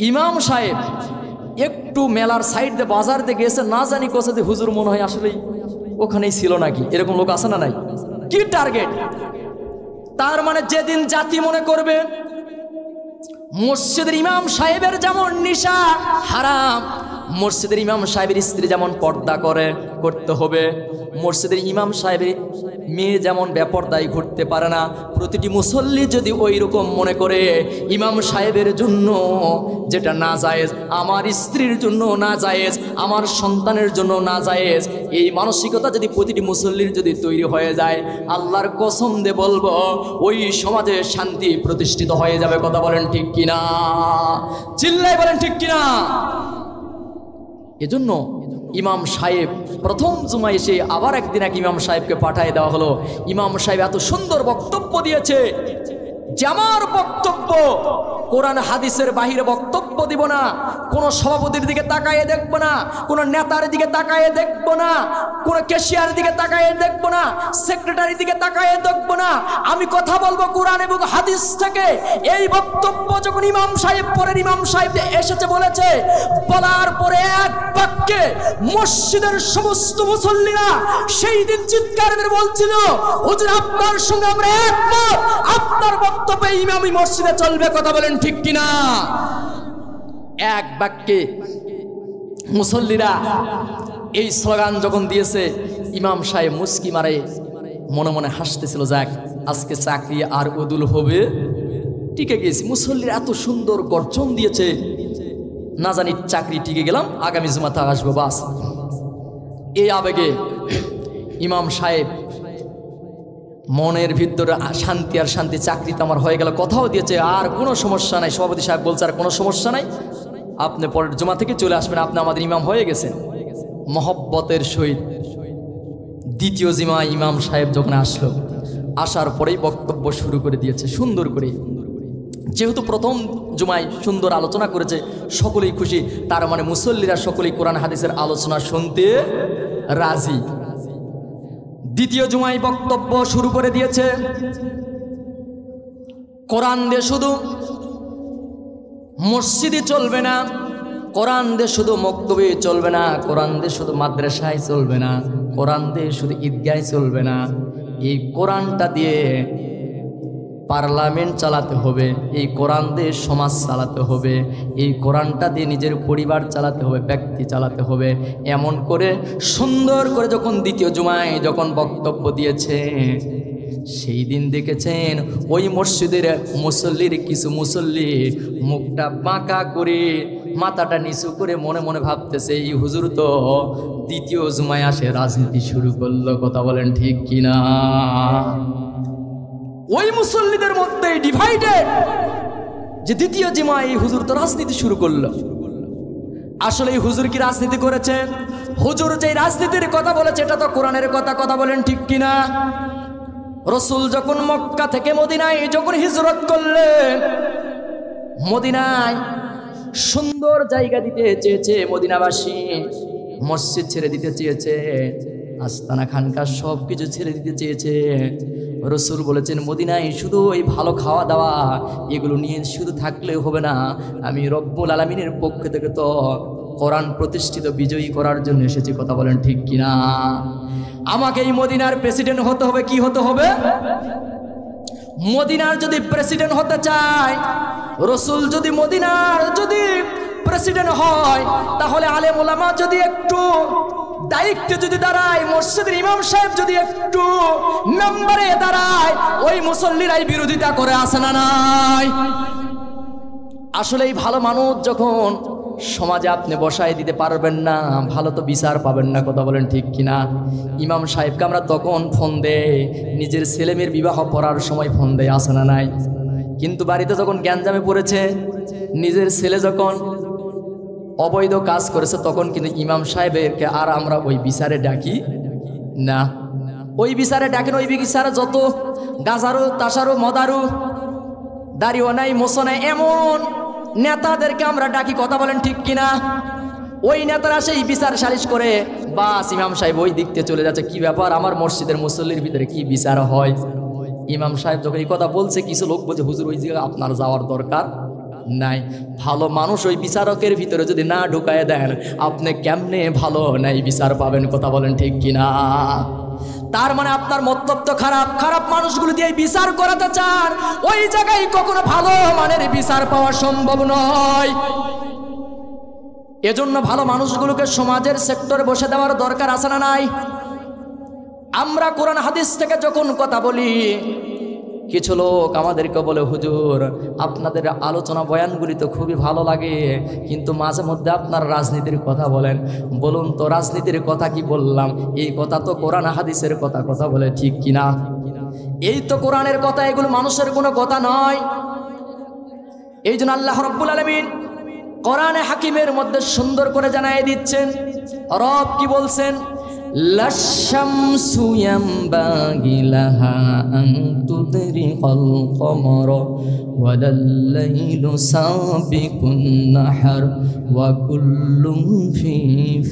ইমাম সাহেব একটু মেলার সাইড দিয়ে বাজার দিয়ে গেছে, না জানি কোথা দিয়ে, হুজুর মনে হয় আসলেই ওখানেই ছিল নাকি, এরকম লোক আসে না নাই? কি টার্গেট? তার মানে যেদিন জাতি মনে করবে মসজিদের ইমাম সাহেবের যেমন নিশা হারাম, মসজিদের ইমাম সাহেবের স্ত্রী যেমন পর্দা করতে হবে, মসজিদের ইমাম সাহেবের মেয়ে যেমন বেপরদায় ঘুরতে পারে না, প্রতিটি মুসল্লি যদি ওই রকম মনে করে ইমাম সাহেবের জন্য যেটা না জায়েজ, আমার স্ত্রীর জন্য না জায়েজ, আমার সন্তানের জন্য না জায়েজ, এই মানসিকতা যদি প্রতিটি মুসল্লির যদি তৈরি হয়ে যায়, আল্লাহর কসম দিয়ে বলবো ওই সমাজে শান্তি প্রতিষ্ঠিত হয়ে যাবে। কথা বলেন ঠিক কিনা? চিল্লাই বলেন ঠিক কিনা? এজন্য ইমাম সাহেব প্রথম জুমায় এসে আবার একদিন এক ইমাম সাহেবকে পাঠিয়ে দেওয়া হলো। ইমাম সাহেব এত সুন্দর বক্তব্য দিয়েছে যে আমার বক্তব্য কোরআন হাদিসের বাহিরে বক্তব্য দিব না, কোনো সভাপতির দিকে তাকায়ে দেখব না, কোনো নেতার দিকে তাকায়ে দেখব না, কোনো ক্যাশিয়ার দিকে তাকায়ে দেখব না, সেক্রেটারির দিকে তাকায়ে দেখব না, আমি কথা বলবো কোরআন এবং হাদিস থেকে। এই বক্তব্য যখন ইমাম সাহেব পরের ইমাম সাহেব এসেছে বলেছে, বলার পরে এক বাক্যে মসজিদের সমস্ত মুসল্লিরা সেই দিন চিৎকার করে বলছিল, হুজুর আপনার সঙ্গে আমরা একমত, আপনার বক্তব্যে ইমামি মসজিদে চলবে। কথা বলেন ঠিক কিনা? এক বাক্যে মুসল্লিরা এই স্লোগান যখন দিয়েছে, ইমাম সাহেব মুস্কি মারে মনে মনে হাসতেছিল, যাক আজকে চাকরি আর উদুল হবে, টিকে গেছি। মুসল্লিরা এত সুন্দর গর্জন দিয়েছে, না জানি চাকরি টিকে গেলাম, আগামী জুমাতে আসবো, বাস। এই আবেগে ইমাম সাহেব মনের ভিতরে শান্তি আর শান্তি, চাকরি তো আমার হয়ে গেল, কথাও দিয়েছে, আর কোনো সমস্যা নাই। সভাপতি সাহেব বলছে আর কোনো সমস্যা নাই, আপনি পরের জমা থেকে চলে আসবেন, আপনি আমাদের ইমাম হয়ে গেছেন। মহব্বতের সহিত দ্বিতীয় জিমা ইমাম সাহেব যখন আসলো, আসার পরেই বক্তব্য শুরু করে দিয়েছে সুন্দর করে। যেহেতু প্রথম জুমায় সুন্দর আলোচনা করেছে, সকলেই খুশি, তার মানে মুসল্লিরা সকলেই কোরআন হাদিসের আলোচনা শুনতে রাজি। দ্বিতীয় জুমায় বক্তব্য শুরু করে দিয়েছে। কোরআন দিয়ে শুধু মসজিদে চলবে না, কোরআন দিয়ে শুধু মক্তবে চলবে না, কোরআন দিয়ে শুধু মাদ্রাসায় চলবে না, কোরআন দিয়ে শুধু ঈদগায় চলবে না, এই কোরআনটা দিয়ে পার্লামেন্ট চালাতে হবে, এই কোরআন দিয়ে সমাজ চালাতে হবে, এই কোরআনটা দিয়ে নিজের পরিবার চালাতে হবে, ব্যক্তি চালাতে হবে। এমন করে সুন্দর করে যখন দ্বিতীয় জুমায় যখন বক্তব্য দিয়েছে, সেই দিন দেখেছেন ওই মসজিদের মুসল্লির কিছু মুসল্লি মুখটা বাঁকা করে মাথাটা নিচু করে মনে মনে ভাবতেছে এই হুজুর তো দ্বিতীয় জুমায় আসে রাজনীতি শুরু করলো। কথা বলেন ঠিক কিনা? ওই মুসল্লিদের মধ্যে ডিভাইডেড যে দ্বিতীয় জুমায় এই হুজুর তো রাজনীতি শুরু করলো। আসলে এই হুজুর কি রাজনীতি করেছে? হুজুর যে রাজনীতির কথা বলেছে এটা তো কোরআনের কথা। কথা বলেন ঠিক কিনা? রসুল যখন মক্কা থেকে মদিনায় যখন হিজরত করলেন, মদিনায় সুন্দর জায়গা দিতে চেয়েছে মদিনাবাসী, মসজিদ ছেড়ে দিতে চেয়েছে, আস্তানা খানকা সব কিছু ছেড়ে দিতে চেয়েছে। রসুল বলেছেন মদিনায় শুধু ওই ভালো খাওয়া দাওয়া এগুলো নিয়ে শুধু থাকলে হবে না, আমি রব্বুল আলামিনের পক্ষ থেকে তো কোরআন প্রতিষ্ঠিত বিজয়ী করার জন্য এসেছি। কথা বলেন ঠিক কিনা? আমাকে এই মদিনার প্রেসিডেন্ট হতে হবে। কি হতে হবে? মদিনার যদি প্রেসিডেন্ট হতে চায়, রসুল যদি মদিনার যদি প্রেসিডেন্ট হয়, তাহলে আলেম ওলামা যদি একটু দায়িত্বে যদি দাঁড়ায়, মসজিদের ইমাম সাহেব যদি একটু মেম্বারে দাঁড়ায়, ওই মুসল্লিরাই বিরোধিতা করে আসে না নাই? আসলে এই ভালো মানুষ যখন সমাজে আপনি বসায় দিতে পারবেন না, ভালো তো বিচার পাবেন না। কথা বলেন ঠিক কিনা? ইমাম সাহেবকে আমরা তখন ফোন দেই, নিজের ছেলেমেয়ের বিবাহ পড়ার সময় ফোন দেয়, আসে না নাই? কিন্তু বাড়িতে যখন গ্যাঞ্জামে পড়েছে, নিজের ছেলে যখন অবৈধ কাজ করেছে, তখন কিন্তু ইমাম সাহেবকে আর আমরা ওই বিচারে ডাকি না। ওই বিচারে ডাকেন, ওই বিচারে যত গাজারু তাসারু মদারু দাড়িও নাই মোছো নাই এমন নেতাদেরকে আমরা ডাকি। কথা বলেন ঠিক কিনা? ওই নেতারা সেই বিচার সালিশ করে, বাস ইমাম সাহেব ওই দিকতে চলে যাচ্ছে, কি ব্যাপার আমার মসজিদের মুসল্লির ভিতরে কি বিচার হয়? ইমাম সাহেব যখন এই কথা বলছে, কিছু লোক বলছে হুজুর ওই জায়গায় আপনার যাওয়ার দরকার নাই। ভালো মানুষ ওই বিচারকের ভিতরে যদি না ঢুকায় দেন, আপনি কেমনে ভালো নাই বিচার পাবেন? কথা বলেন ঠিক কিনা? তার মানে আপনার মতলব তো খারাপ। খারাপ মানুষগুলো দিয়ে বিচার করাতে চান, ওই জায়গায় কখনো ভালো মানের বিচার পাওয়া সম্ভব নয়। এজন্য ভালো মানুষগুলোকে সমাজের সেক্টরে বসে দেওয়ার দরকার আছে না নাই? আমরা কোরআন হাদিস থেকে যখন কথা বলি, কিছু লোক আমাদেরকে বলে হুজুর আপনাদের আলোচনা বয়ানগুলি তো খুবই ভালো লাগে, কিন্তু মাঝে মধ্যে আপনার রাজনীতির কথা বলেন। বলুন তো রাজনীতির কথা কি বললাম? এই কথা তো কোরআন হাদিসের কথা। কথা বলে ঠিক কিনা? এই তো কোরআনের কথা, এগুলো মানুষের কোনো কথা নয়। এই জন্য আল্লাহ রাব্বুল আলামিন কোরআনে হাকিমের মধ্যে সুন্দর করে জানায় দিচ্ছেন, রব কি বলছেন? লাশামসু ইয়ামবাগি লাহা আন তুদরিকাল কমর ওয়ালাল্লাইলু সাবিকুন নাহার ওয়া কুল্লুম ফি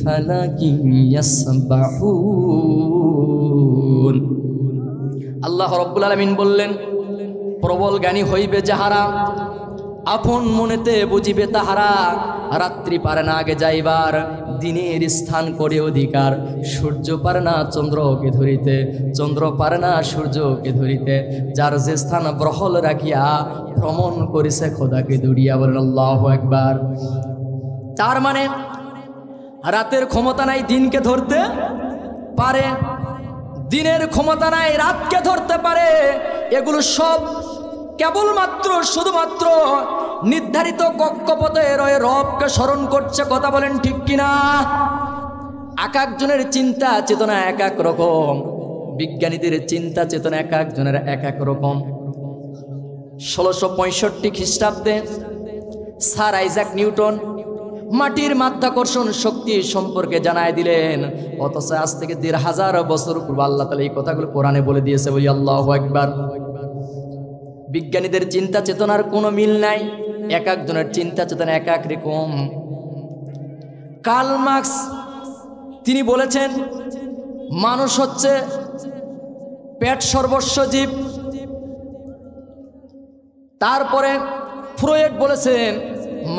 ফালাকিন ইয়াসবাহুন। আল্লাহ রাব্বুল আলামিন বললেন, প্রবল জ্ঞানী হইবে যাহারা, আপন মনেতে বুঝিবে তাহারা, রাত্রি পারে না আগে যাইবার, দিনের স্থান করে অধিকার। সূর্য পারে না চন্দ্রকে ধরিতে, চন্দ্র পারে না সূর্যকে ধরিতে, যার যে স্থান বহল রাখিয়া ভ্রমণ করিছে খোদাকে দুড়িয়া। বলেন আল্লাহু আকবার। তার মানে রাতের ক্ষমতা নাই দিনকে ধরতে পারে, দিনের ক্ষমতা নাই রাতকে ধরতে পারে। এগুলো সব কেবলমাত্র শুধুমাত্র নির্ধারিত কক্ষপথে রয়ে রবকে স্মরণ করছে। কথা বলেন ঠিক কিনা? এক একজনের চিন্তা চেতনা এক এক রকম, বিজ্ঞানীদের চিন্তা চেতনা এক একজনের এক এক রকম। 1665 খ্রিস্টাব্দে স্যার আইজাক নিউটন মাটির মাধ্যাকর্ষণ শক্তি সম্পর্কে জানায় দিলেন। অথচ আজ থেকে ১৫০০ বছর পূর্বে আল্লাহ তাআলা এই কথাগুলো কোরআনে বলে দিয়েছে। বলি আল্লাহু আকবার। বিজ্ঞানীদের চিন্তা চেতনার কোনো মিল নাই, এক একজনের চিন্তা চেতনা এক এক রকম। কার্ল মার্কস তিনি বলেছেন মানুষ হচ্ছে পেট সর্বস্ব জীব। তারপরে ফ্রয়েড বলেছেন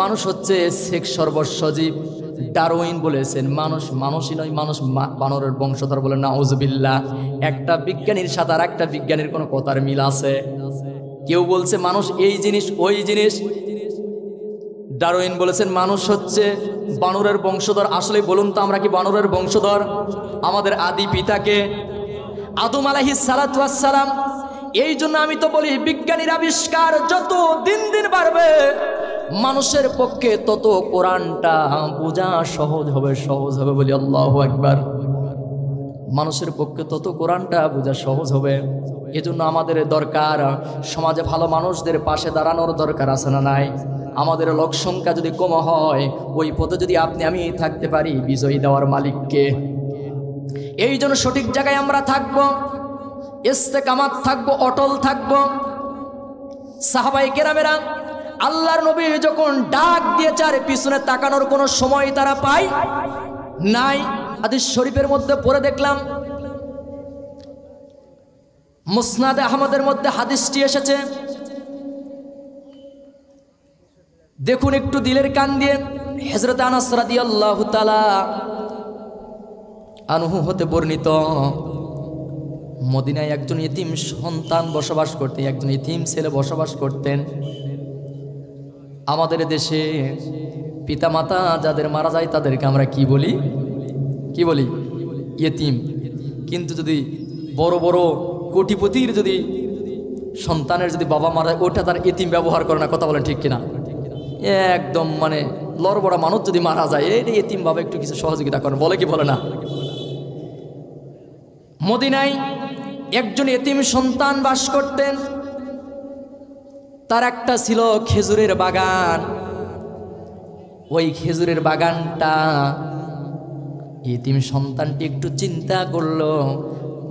মানুষ হচ্ছে সেক্স সর্বস্ব জীব। ডারউইন বলেছেন মানুষ মানুষই নয়, মানুষ বানরের বংশধর। বলে নাউজুবিল্লাহ। একটা বিজ্ঞানীর সাথে আর একটা বিজ্ঞানীর কোনো কথার মিল আছে? কেউ বলছে মানুষ এই জিনিস ওই জিনিস, ডারউইন বলেছেন মানুষ হচ্ছে বানরের বংশধর। আসলে বলুন তো আমরা কি বানরের বংশধর? আমাদের আদি পিতাকে আদম আলাইহিস সালাতু ওয়াস সালাম। এই জন্য আমি তো বলি বিজ্ঞানীর আবিষ্কার যত দিন দিন বাড়বে মানুষের পক্ষে তত কোরআনটা বোঝা সহজ হবে বলি আল্লাহু আকবার। মানুষের পক্ষে তত কোরআনটা বোঝা সহজ হবে। এজন্য আমাদের দরকার সমাজে ভালো মানুষদের পাশে দাঁড়ানোর দরকার আছে না নাই? আমাদের লোক সংখ্যা যদি কম হয়, ওই পথে যদি আপনি আমি থাকতে পারি, বিজয়ী দেওয়ার মালিককে। এই জন্য সঠিক জায়গায় আমরা থাকবো, ইস্তেকামাত থাকবো, অটল থাকবো। সাহাবায়ে কেরামেরা আল্লাহর নবী যখন ডাক দিয়েছে আর পিছনে তাকানোর কোনো সময় তারা পায় নাই। হাদিস শরীফের মধ্যে পড়ে দেখলাম, মুসনাদে আহমদের মধ্যে হাদিসটি এসেছে। দেখুন একটু দিলের কান দিয়ে। হযরত আনাস রাদিয়াল্লাহু তাআলা আনহু হতে বর্ণিত, মদিনায় একজন ইতিম সন্তান বসবাস করতেন, একজন ইতিম ছেলে বসবাস করতেন। আমাদের দেশে পিতামাতা যাদের মারা যায় তাদেরকে আমরা কি বলি? ইতিম। কিন্তু যদি বড় বড় কোটিপতির যদি সন্তানের যদি বাবা মারা যায়, ওটা তার ইতিম ব্যবহার করে না। কথা বলেন ঠিক কিনা? একদম মানে লড়বড়া মানুষ যদি মারা যায়, এটা ইতিম বাবা একটু কিছু সহযোগিতা করেন, বলে কি বলে না? মদিনায় একজন ইতিম সন্তান বাস করতেন। তার একটা ছিল খেজুরের বাগান। ওই খেজুরের বাগানটা ইতিম সন্তানটি একটু চিন্তা করলো,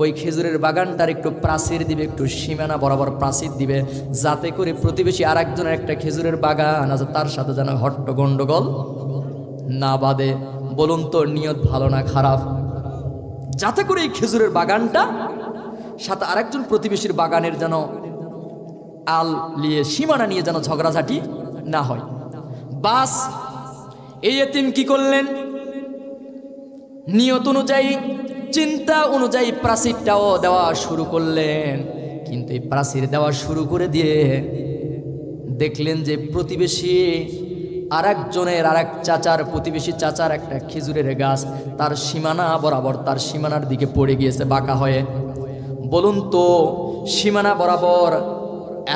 ওই খেজুরের বাগানটার একটু প্রাচীর দিবে, একটু সীমানা বরাবর প্রাচীর দিবে, যাতে করে প্রতিবেশী আর একজনের একটা খেজুরের বাগান আছে তার সাথে যেন হট্ট গন্ডগোল না বাঁধে। বলুন তো নিয়ত ভালো না খারাপ? যাতে করে এই খেজুরের বাগানটা সাথে আরেকজন প্রতিবেশীর বাগানের যেন আল নিয়ে সীমানা নিয়ে যেন ঝগড়াঝাটি না হয়। বাস এই এতিম কি করলেন? নিয়ত অনুযায়ী, চিন্তা অনুযায়ী প্রাচীরটাও দেওয়া শুরু করলেন। কিন্তু এই প্রাচীর দেওয়া শুরু করে দিয়ে দেখলেন যে প্রতিবেশী আরেকজনের আরেক চাচার, প্রতিবেশী চাচার একটা খেজুরের গাছ তার সীমানা বরাবর, তার সীমানার দিকে পড়ে গিয়েছে বাঁকা হয়ে। বলুন তো সীমানা বরাবর,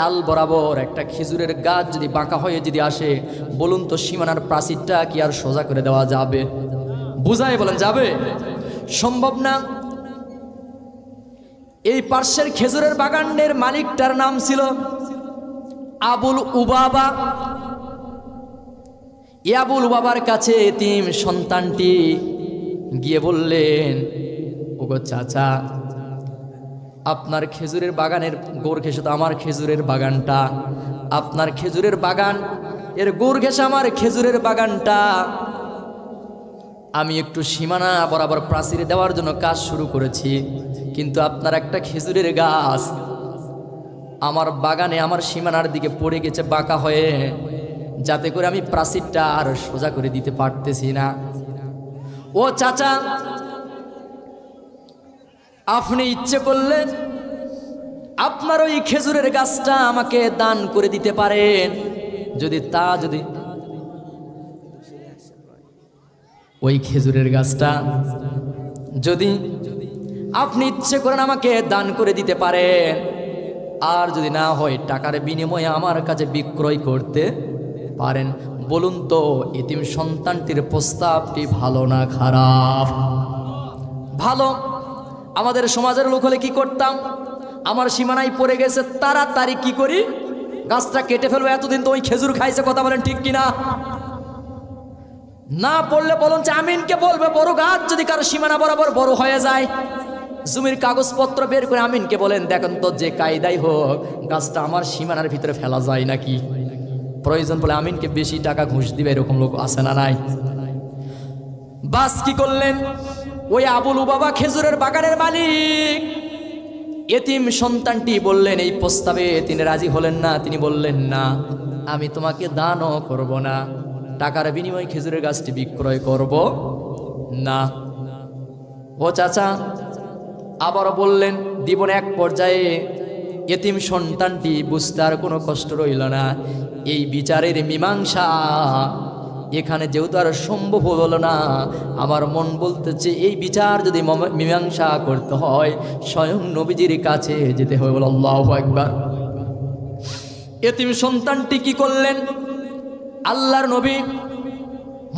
আল বরাবর একটা খেজুরের গাছ যদি বাঁকা হয়ে যদি আসে, বলুন তো সীমানার প্রাচীরটা কি আর সোজা করে দেওয়া যাবে? বুঝায় বলেন যাবে? সম্ভব না। এই পার্শ্বের খেজুরের বাগানের মালিকটার নাম ছিল আবুল উবাবা। আবুল উবাবার কাছে এতিম সন্তানটি গিয়ে বললেন, ওগো চাচা, আপনার খেজুরের বাগানের গোড় ঘেঁষে তো আমার খেজুরের বাগানটা, আপনার খেজুরের বাগান এর গোড় ঘেঁষে আমার খেজুরের বাগানটা, আমি একটু সীমানা বরাবর প্রাচীরে দেওয়ার জন্য কাজ শুরু করেছি, কিন্তু আপনার একটা খেজুরের গাছ আমার বাগানে আমার সীমানার দিকে পড়ে গেছে বাঁকা হয়ে, যাতে করে আমি প্রাচীরটা আর সোজা করে দিতে পারতেছি না। ও চাচা, আপনি ইচ্ছে করলে আপনার ওই খেজুরের গাছটা আমাকে দান করে দিতে পারেন। যদি ওই খেজুরের গাছটা যদি আপনি ইচ্ছে করেন আমাকে দান করে দিতে পারেন, আর যদি না হয় টাকার বিনিময়ে আমার কাছে বিক্রয় করতে পারেন। বলুন তো এতিম সন্তানটির প্রস্তাবটি ভালো না খারাপ? ভালো। আমাদের সমাজের লোক হলে কি করতাম? আমার সীমানায় পড়ে গেছে, তাড়াতাড়ি কি করি, গাছটা কেটে ফেলবো। এতদিন তো ওই খেজুর খাইছে। কথা বলেন ঠিক কিনা? না পড়লে বলুন যে আমিনকে বলবে। বড় গাছ যদি কারো সীমানা বরাবর বড় হয়ে যায়, জমির কাগজপত্র বের করে আমিনকে বলেন, দেখেন তো যে কায়দাই হোক গাছটা আমার সীমানার ভিতরে ফেলা যায় নাকি। প্রয়োজন বলে আমিনকে বেশি টাকা ঘুষ দিবে, এরকম লোক আছে না নাই? বাস কি করলেন, ওই আবুল উবাবা খেজুরের বাগানের মালিক এতিম সন্তানটি বললেন, এই প্রস্তাবে তিনি রাজি হলেন না। তিনি বললেন, না আমি তোমাকে দানও করব না, টাকার বিনিময়ে খেজুরের গাছটি বিক্রয় করব না। ও চাচা আবারও বললেন, দিব না। এক পর্যায়ে এতিম সন্তানটি বুঝতে আর কোনো কষ্ট রইল না। এই বিচারের মীমাংসা এখানে যেহেতু আর সম্ভব হলো না, আমার মন বলতেছে এই বিচার যদি মীমাংসা করতে হয় স্বয়ং নবীজির কাছে যেতে হবে। বল আল্লাহু আকবার। এতিম সন্তানটি কি করলেন, আল্লাহর নবী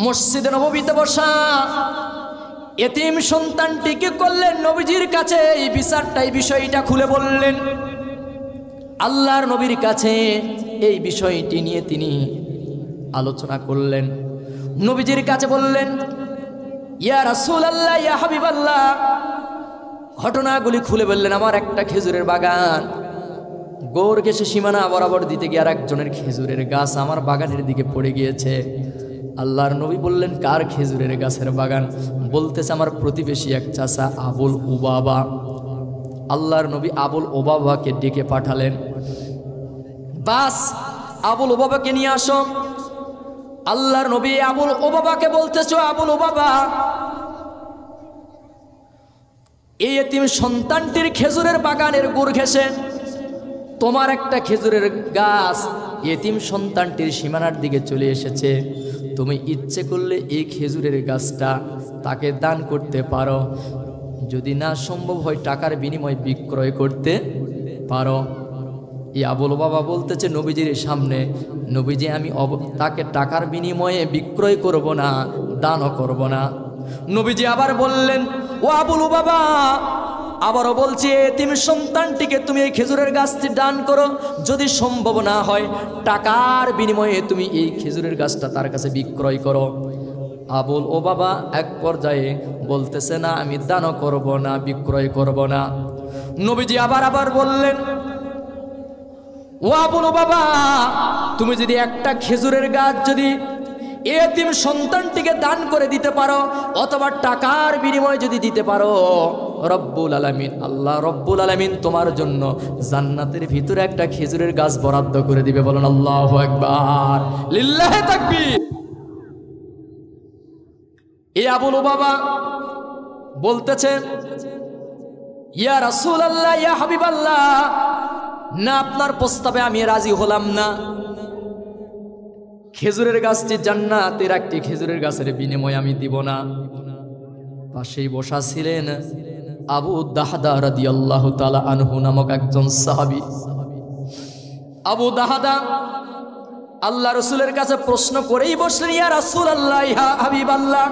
মসজিদে নববীতে বসা এতিম সন্তানটি কি করলেন, নবীজির কাছে এই বিচারটা, এই বিষয়টা খুলে বললেন। আল্লাহর নবীর কাছে এই বিষয়টি নিয়ে তিনি আলোচনা করলেন। নবীজির কাছে বললেন, ইয়া রাসূলুল্লাহ, ইয়া হাবিবাল্লাহ, ঘটনাগুলি খুলে বললেন। আমার একটা খেজুরের বাগান, গোর ঘেঁষে সীমানা বরাবর দিতে গিয়ে আর একজনের খেজুরের গাছ আমার বাগানের দিকে পড়ে গিয়েছে। আল্লাহর নবী বললেন, কার খেজুরের গাছের বাগান? বলতেছে আমার প্রতিবেশী এক চাচা আবুল উবাবা। আল্লাহর নবী আবুল উবাবাকে ডেকে পাঠালেন, বাস আবুল উবাবাকে নিয়ে আসো। আল্লাহর নবী আবুল উবাবাকে বলতেছো, আবুল উবাবা, এই এতিম সন্তানটির খেজুরের বাগানের গুড় ঘেঁষে তোমার একটা খেজুরের গাছ এতিম সন্তানটির সীমানার দিকে চলে এসেছে। তুমি ইচ্ছে করলে এই খেজুরের গাছটা তাকে দান করতে পারো, যদি না সম্ভব হয় টাকার বিনিময়ে বিক্রয় করতে পারো। এই আবুল বাবা বলতেছে নবীজির সামনে, নবীজি আমি তাকে টাকার বিনিময়ে বিক্রয় করব না, দানও করব না। নবীজি আবার বললেন, ও আবুল বাবা, আবারও বলছি এতিম সন্তানটিকে তুমি এই খেজুরের গাছটি দান করো, যদি সম্ভব না হয় টাকার বিনিময়ে তুমি এই খেজুরের গাছটা তার কাছে বিক্রয় করো। আবুল ও বাবা এক পর্যায়ে বলতেছে, না আমি দানও করব না, বিক্রয় করব না। নবীজি আবার বললেন, ও আবুল বাবা, তুমি যদি একটা খেজুরের গাছ যদি এতিম সন্তানটিকে দান করে দিতে পারো অথবা টাকার বিনিময়ে যদি দিতে পারো, রব্বুল আলামিন, আল্লাহ রব্বুল আলামিন তোমার জন্য জান্নাতের ভিতরে একটা খেজুরের গাছ বরাদ্দ করে দিবে। বলেন আল্লাহু আকবার, লিল্লাহি তাকবীর। এই আবুল বাবা বলতেছেন, ইয়া রাসূলুল্লাহ, ইয়া হাবিবাল্লাহ, না আপনার প্রস্তাবে আমি রাজি হলাম না। খেজুরের গাছটি জান্নাতের একটি খেজুরের গাছের বিনিময়ে আমি দিব না। পাশেই বসা ছিলেন আবু দাহদা রাদিয়াল্লাহু তাআলা আনহু নামক একজন সাহাবী। আবু দাহদা আল্লাহ রাসূলের কাছে প্রশ্ন করেই বসলেন, ইয়া রাসূলুল্লাহ, ইয়া হাবিবাল্লাহ,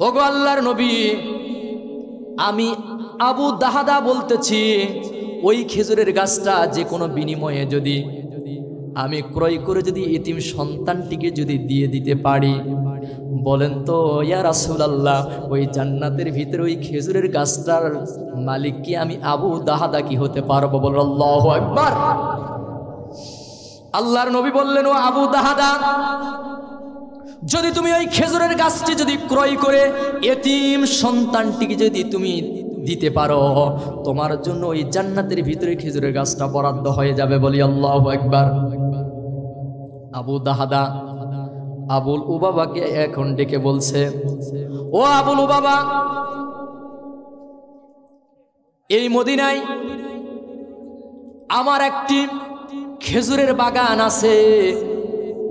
ওগো আল্লাহর নবী, আমি আবু দাহদা বলতেছি ওই খেজুরের গাছটা যে কোনো বিনিময়ে যদি আমি ক্রয় করে যদি এতিম সন্তানটিকে যদি দিয়ে দিতে পারি, বলেন তো ইয়া রাসূলুল্লাহ, ওই জান্নাতের ভিতরে ওই খেজুরের গাছটার মালিক কি আমি আবু দাহদা কি হতে পারবো? বলেন আল্লাহু আকবার। আল্লাহর নবী বললেন, ও আবু দাহদা, যদি তুমি ওই খেজুরের গাছটি যদি ক্রয় করে এতিম সন্তানটিকে যদি তুমি দিতে পারো, তোমার জন্য ওই জান্নাতের ভিতরে খেজুরের গাছটা বরাদ্দ হয়ে যাবে। বলি আল্লাহু আকবার। আবু দাহদা আবুল উবাবাকে এখন ডেকে বলছে, ও আবুল উবাবা, এই মদিনায় আমার একটি খেজুরের বাগান আছে,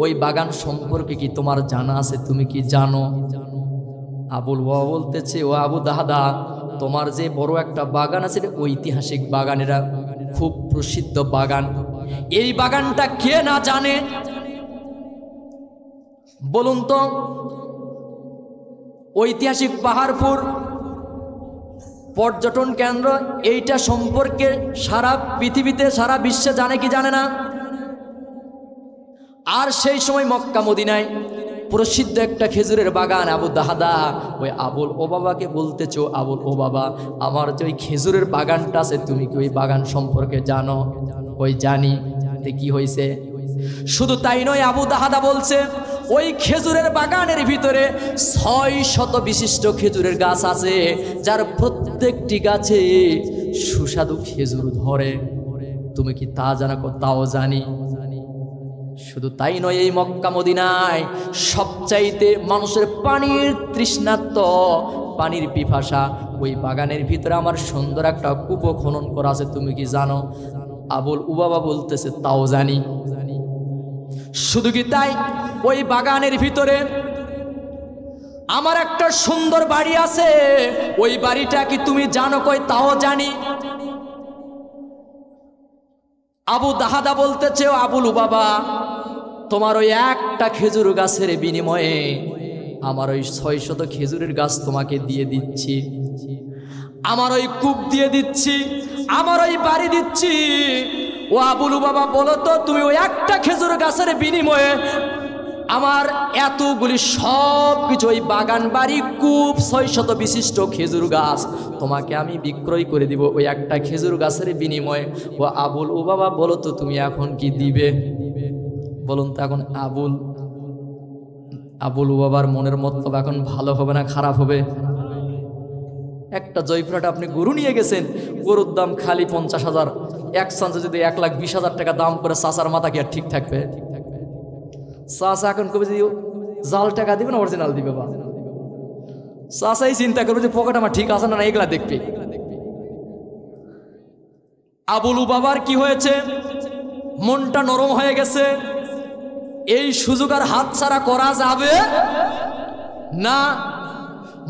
ওই বাগান সম্পর্কে কি তোমার জানা আছে? তুমি কি জানো? আবুল বাবা বলতেছে, ও আবু দাহদা, তোমার যে বড় একটা বাগান আছে, ঐতিহাসিক বাগান, এরা খুব প্রসিদ্ধ বাগান। এই বাগানটা কে না জানে বলুন তো? ঐতিহাসিক পাহাড়পুর পর্যটন কেন্দ্র, এইটা সম্পর্কে সারা পৃথিবীতে সারা বিশ্বে জানে কি জানে না? আর সেই সময় মক্কা মদিনায় প্রসিদ্ধ একটা খেজুরের বাগান আবু দাহাদা ওই আবুল ও বাবাকে বলতেছো, আবুল ও বাবা আমার যে ওই খেজুরের বাগানটা আছে তুমি কি ওই বাগান সম্পর্কে জানো? ওই জানি। তে কি হয়েছে? শুধু তাই নয়, আবু দাহাদা বলছে ওই খেজুরের বাগানের ভিতরে 600 বিশিষ্ট খেজুরের গাছ আছে, যার প্রত্যেকটি গাছে সুস্বাদু খেজুর ধরে। তুমি কি তা জানো? তাও জানি। শুধু তাই নয়, এই মক্কা মদিনায় সবচাইতে মানুষের পানির তৃষ্ণার্ত, পানির পিপাসা, ওই বাগানের ভিতরে আমার সুন্দর একটা কূপ খনন করা আছে। তুমি কি জানো? আবুল উবাবা বলতেছে তাও জানি। শুধু কি তাই, ওই বাগানের ভিতরে আমার একটা সুন্দর বাড়ি আছে, ওই বাড়িটা কি তুমি জানো? কই তাও জানি। আবু দাহাদা বলতেছে আবুল বাবা তোমার ওই একটা খেজুর গাছের বিনিময়ে আমার ওই 600 খেজুরের গাছ তোমাকে দিয়ে দিচ্ছি, আমার ওই কূপ দিয়ে দিচ্ছি, আমার ওই বাড়ি দিচ্ছি। ও আবুল বাবা বলো তো, তুমি ওই একটা খেজুর গাছের বিনিময়ে আমার এতগুলি সব কিছু, ওই বাগান, বাড়ি, কূপ, 600 বিশিষ্ট খেজুর গাছ তোমাকে আমি বিক্রয় করে দিব ওই একটা খেজুর গাছের বিনিময়ে। ও আবুল ও বাবা বলো তো তুমি এখন কি দিবে? বলুন তো এখন আবুল ও বাবার মনের মতলব এখন ভালো হবে না খারাপ হবে? একটা জয়ফ্রাট আপনি গরু নিয়ে গেছেন, গরুর দাম খালি 50,000, এক চান্সে যদি 1,20,000 টাকা দাম করে, চাচার মাথা কি আর ঠিক থাকবে? চাচা এখন কবে যে জাল টাকা দিবে না অরিজিনাল দিবে? বা চাচাই চিন্তা করবে যে পকেট আমার ঠিক আছে না, এগুলা দেখবে। আবুল বাবার কি হয়েছে? মনটা নরম হয়ে গেছে। এই সুযোগ আর হাতছাড়া করা যাবে না।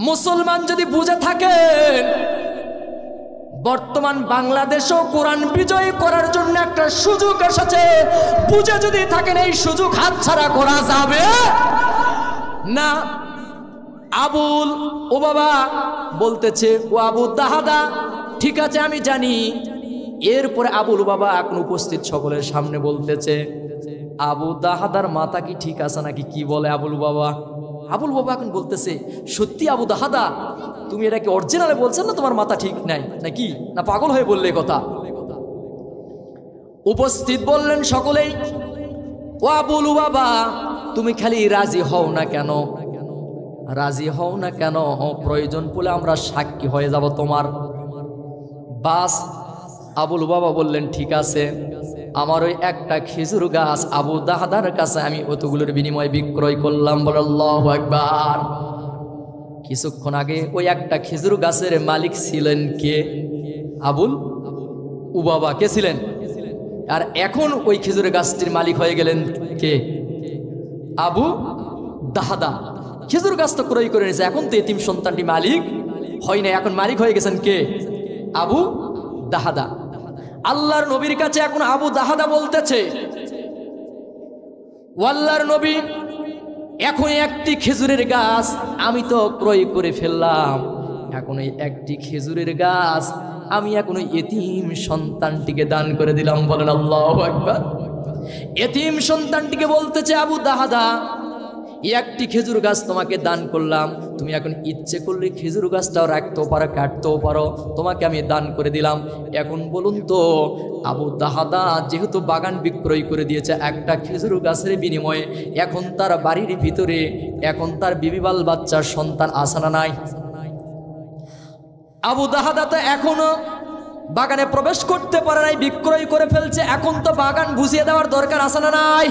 মুসলমান যদি বুঝে থাকেন বর্তমান বাংলাদেশও কোরআন বিজয় করার জন্য একটা সুযোগ এসেছে, বুঝে যদি থাকেন এই সুযোগ হাতছাড়া করা যাবে না। আবুল ও বাবা বলতেছে ও আবু দাহাদা ঠিক আছে আমি জানি। এরপরে আবুল বাবা এখন উপস্থিত সকলের সামনে বলতেছে আবু দাহাদার মাথা কি ঠিক আছে নাকি? কি বলে আবুল বাবা? আবুল বাবা এখন বলতেছে সত্যি আবু দাহাদা তুমি এটা কি অরিজিনালে বলছেন না তোমার মাথা ঠিক নাই নাকি, না পাগল হয়ে বললে কথা? উপস্থিত বললেন সকলেই ও আবুল বাবা তুমি খালি রাজি হও না কেন? রাজি হও না কেন? প্রয়োজন পড়লে আমরা সাক্ষী হয়ে যাব তোমার। বাস আবুল বাবা বললেন ঠিক আছে, আমার ওই একটা খেজুর গাছ আবু দাহাদার কাছে আমি অতগুলোর বিনিময়ে বিক্রয় করলাম। বলে আল্লাহু আকবার। কিছুক্ষণ আগে ওই একটা খেজুর গাছের মালিক ছিলেন কে? আবুল উবাবা কে ছিলেন? আর এখন ওই খেজুর গাছটির মালিক হয়ে গেলেন কে? আবু দাহাদা। খেজুর গাছ তো ক্রয় করে নিয়েছে, এখন তো এতিম সন্তানটি মালিক হয় না, এখন মালিক হয়ে গেছেন কে? আবু দাহাদা। আল্লাহর নবীর কাছে এখন আবু দাহাদা বলতেছে আল্লাহর নবী এখন একটি খেজুরের গাছ আমি তো ক্রয় করে ফেললাম, এখন এই একটি খেজুরের গাছ আমি এখন ওই এতিম সন্তানটিকে দান করে দিলাম। বলেন আল্লাহু আকবার। এতিম সন্তানটিকে বলতেছে আবু দাহাদা একটি খেজুর গাছ তোমাকে দান করলাম, তুমি এখন ইচ্ছে করলে খেজুর গাছটাও রাখতেও পারো, কাটতেও পারো, তোমাকে আমি দান করে দিলাম। এখন বলুন তো আবু দাহাদা যেহেতু বাগান বিক্রয় করে দিয়েছে একটা খেজুর গাছের বিনিময়ে, এখন তার বাড়ির ভিতরে এখন তার বিবিবাল বাচ্চার সন্তান আছে না নাই? আবু দাহাদা তো এখনো বাগানে প্রবেশ করতে পারে নাই, বিক্রয় করে ফেলছে, এখন তো বাগান বুঝিয়ে দেওয়ার দরকার আছে না নাই?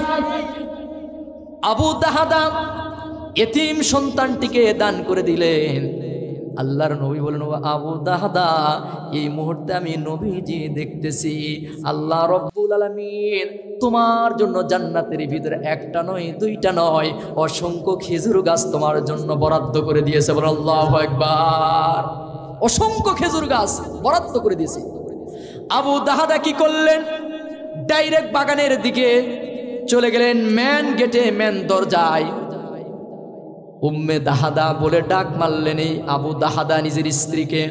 আবু দাহাদা এতিম সন্তানটিকে দান করে দিলেন। আল্লাহর নবী বলেন আবু দাহাদা এই মুহূর্তে আমি নবীজি দেখতেছি আল্লাহ রব্বুল আলামিন তোমার জন্য জান্নাতের ভিতরে একটা নয় দুইটা নয় অসংখ্য খেজুর গাছ তোমার জন্য বরাদ্দ করে দিয়েছে। বলেন আল্লাহু আকবার। অসংখ্য খেজুর গাছ বরাদ্দ করে দিয়েছে। আবু দাহাদা কি করলেন? ডাইরেক্ট বাগানের দিকে চলে গেলেন, মেন গেটে মেন দরজায় উম্মে দাহাদা বলে ডাক মারলেন। এই আবু দাহাদা নিজের স্ত্রীকে,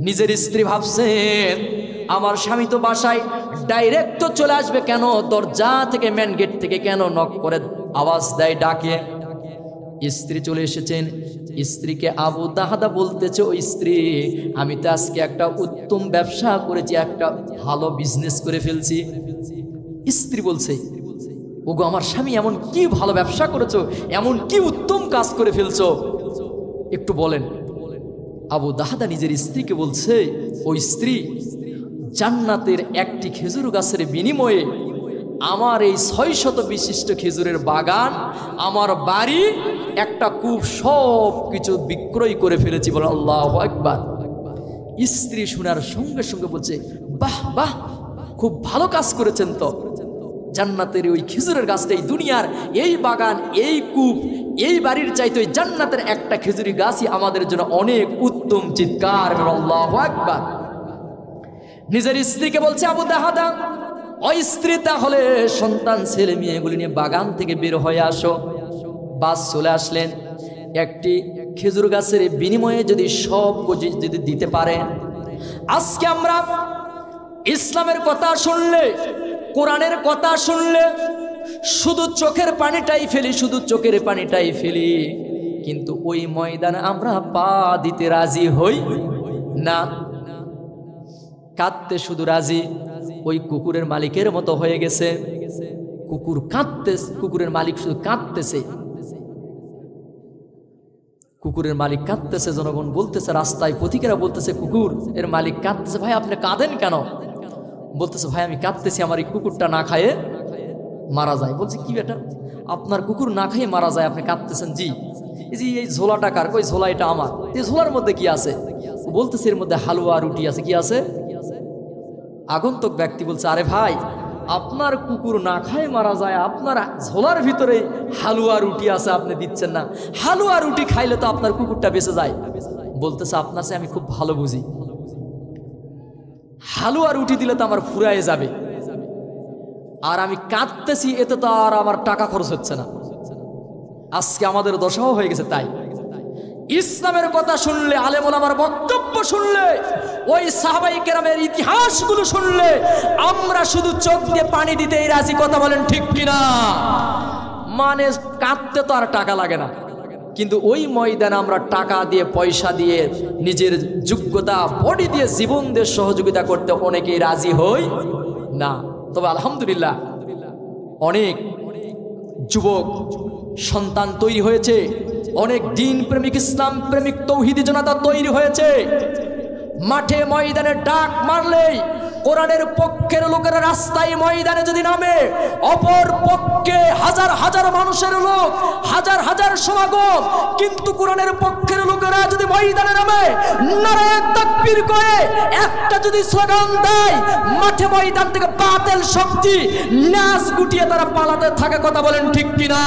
নিজের স্ত্রী ভাবছেন আমার স্বামী তো বাসায়, ডাইরেক্ট তো চলে আসবে কেন, দরজা থেকে মেন গেট থেকে কেন নক করে আওয়াজ দেয়, ডাকে। স্ত্রী চলে এসেছেন। স্ত্রীকে আবু দাহাদা বলতেছে, ওই স্ত্রী, আমি তো আজকে একটা উত্তম ব্যবসা করেছি, একটা ভালো বিজনেস করে ফেলছি। স্ত্রী বলছে, ওগো আমার স্বামী, এমন কি ভালো ব্যবসা করেছো, এমন কি উত্তম কাজ করে ফেলছো, একটু বলেন। আবু দাহাদা নিজের স্ত্রীকে বলছে, ওই স্ত্রী, জান্নাতের একটি খেজুর গাছের বিনিময়ে আমার এই 600 বিশিষ্ট খেজুরের বাগান, আমার বাড়ি, একটা কূপ, সব কিছু বিক্রয় করে ফেলেছি। বলে আল্লাহু আকবার। স্ত্রী শোনার সঙ্গে সঙ্গে বলছে, বাহ বাহ, খুব ভালো কাজ করেছেন তো। জান্নাতের ওই খেজুরের গাছটা, এই দুনিয়ার এই বাগান, এই কূপ, এই বাড়ির চাইতে ওই জান্নাতের একটা খেজুরি গাছই আমাদের জন্য অনেক উত্তম। চিৎকার আল্লাহু আকবার। নিজের স্ত্রীকে বলছে আবু দাহাদা, ওই স্ত্রী, তাহলে সন্তান ছেলে মেয়েগুলি নিয়ে বাগান থেকে বের হয়ে আসো। বাস চলে আসলেন। একটি খেজুর গাছের বিনিময়ে যদি সব যদি দিতে পারেন। আজকে আমরা ইসলামের কথা শুনলে, কোরআনের কথা শুনলে শুধু চোখের পানিটাই ফেলি, শুধু চোখের পানিটাই ফেলি, কিন্তু ওই ময়দানে আমরা পা দিতে রাজি হই না। কাঁদতে শুধু রাজি। ওই কুকুরের মালিকের মতো হয়ে গেছে। কুকুর কাঁদতে, কুকুরের মালিক শুধু কাঁদতেছে, কুকুরের মালিক কাঁদতেছে। জনগণ বলতেছে, রাস্তায় পথিকেরা বলতেছে, কুকুর এর মালিক কাঁদতেছে। ভাই আপনি কাঁদেন কেন? বলতেছে, ভাই আমি কাঁদতেছি, আমার এই কুকুরটা না খায়ে মারা যায়। বলছে, কি বেটা, আপনার কুকুর না খাইয়ে মারা যায়, আপনি কাঁদতেছেন? জি। এই ঝোলাটা কার? কই ঝোলা এটা আমার। এই ঝোলার মধ্যে কি আছে? বলতেছে, এর মধ্যে হালুয়া রুটি আছে। কি আছে? আগন্তুক ব্যক্তি বলছে, আরে ভাই, আপনার কুকুর না খায় মারা যায়, আপনার ঝোলার ভিতরে হালুয়া রুটি আছে, আপনি দিচ্ছেন না। হালুয়া রুটি খাইলে তো আপনার কুকুরটা বেঁচে যায়। বলতেছে, আপনার সে আমি খুব ভালো বুঝি, হালুয়া রুটি দিলে তো আমার ফুরায় যাবে, আর আমি কাঁদতেছি, এতে তো আর আমার টাকা খরচ হচ্ছে না। আজকে আমাদের দশাও হয়ে গেছে। তাই ইসলামের কথা শুনলে, আলেম ওলামার বক্তব্য শুনলে, ওই সাহাবায়ে কেরামের ইতিহাসগুলো শুনলে আমরা শুধু চোখ দিয়ে পানি দিতেই রাজি। কথা বলেন ঠিক কিনা? মানে কাঁদতে তো আর টাকা লাগে না, কিন্তু ওই ময়দানে আমরা টাকা দিয়ে, পয়সা দিয়ে, নিজের যোগ্যতা, বডি দিয়ে, জীবন দিয়ে সহযোগিতা করতে অনেকেই রাজি হই না। তবে আলহামদুলিল্লাহ অনেক যুবক সন্তান তৈরি হয়েছে, অনেক দিন প্রেমিক, ইসলাম প্রেমিক, তৌহিদি জনতা তৈরি হয়েছে। মাঠে ময়দানে ডাক মারলেই কোরআনের পক্ষের লোকেরা রাস্তায় ময়দানে যদি নামে, অপর পক্ষে হাজার হাজার মানুষের লোক, হাজার হাজার সমাগম, কিন্তু কোরআনের পক্ষের লোকেরা যদি ময়দানে নামে, নারায়ে তাকবীর করে একটা যদি স্লোগান দেয়, মাঠে ময়দান থেকে বাতিল শক্তি নাচ গুটিয়ে তারা পালাতে থাকে। কথা বলেন ঠিক কিনা?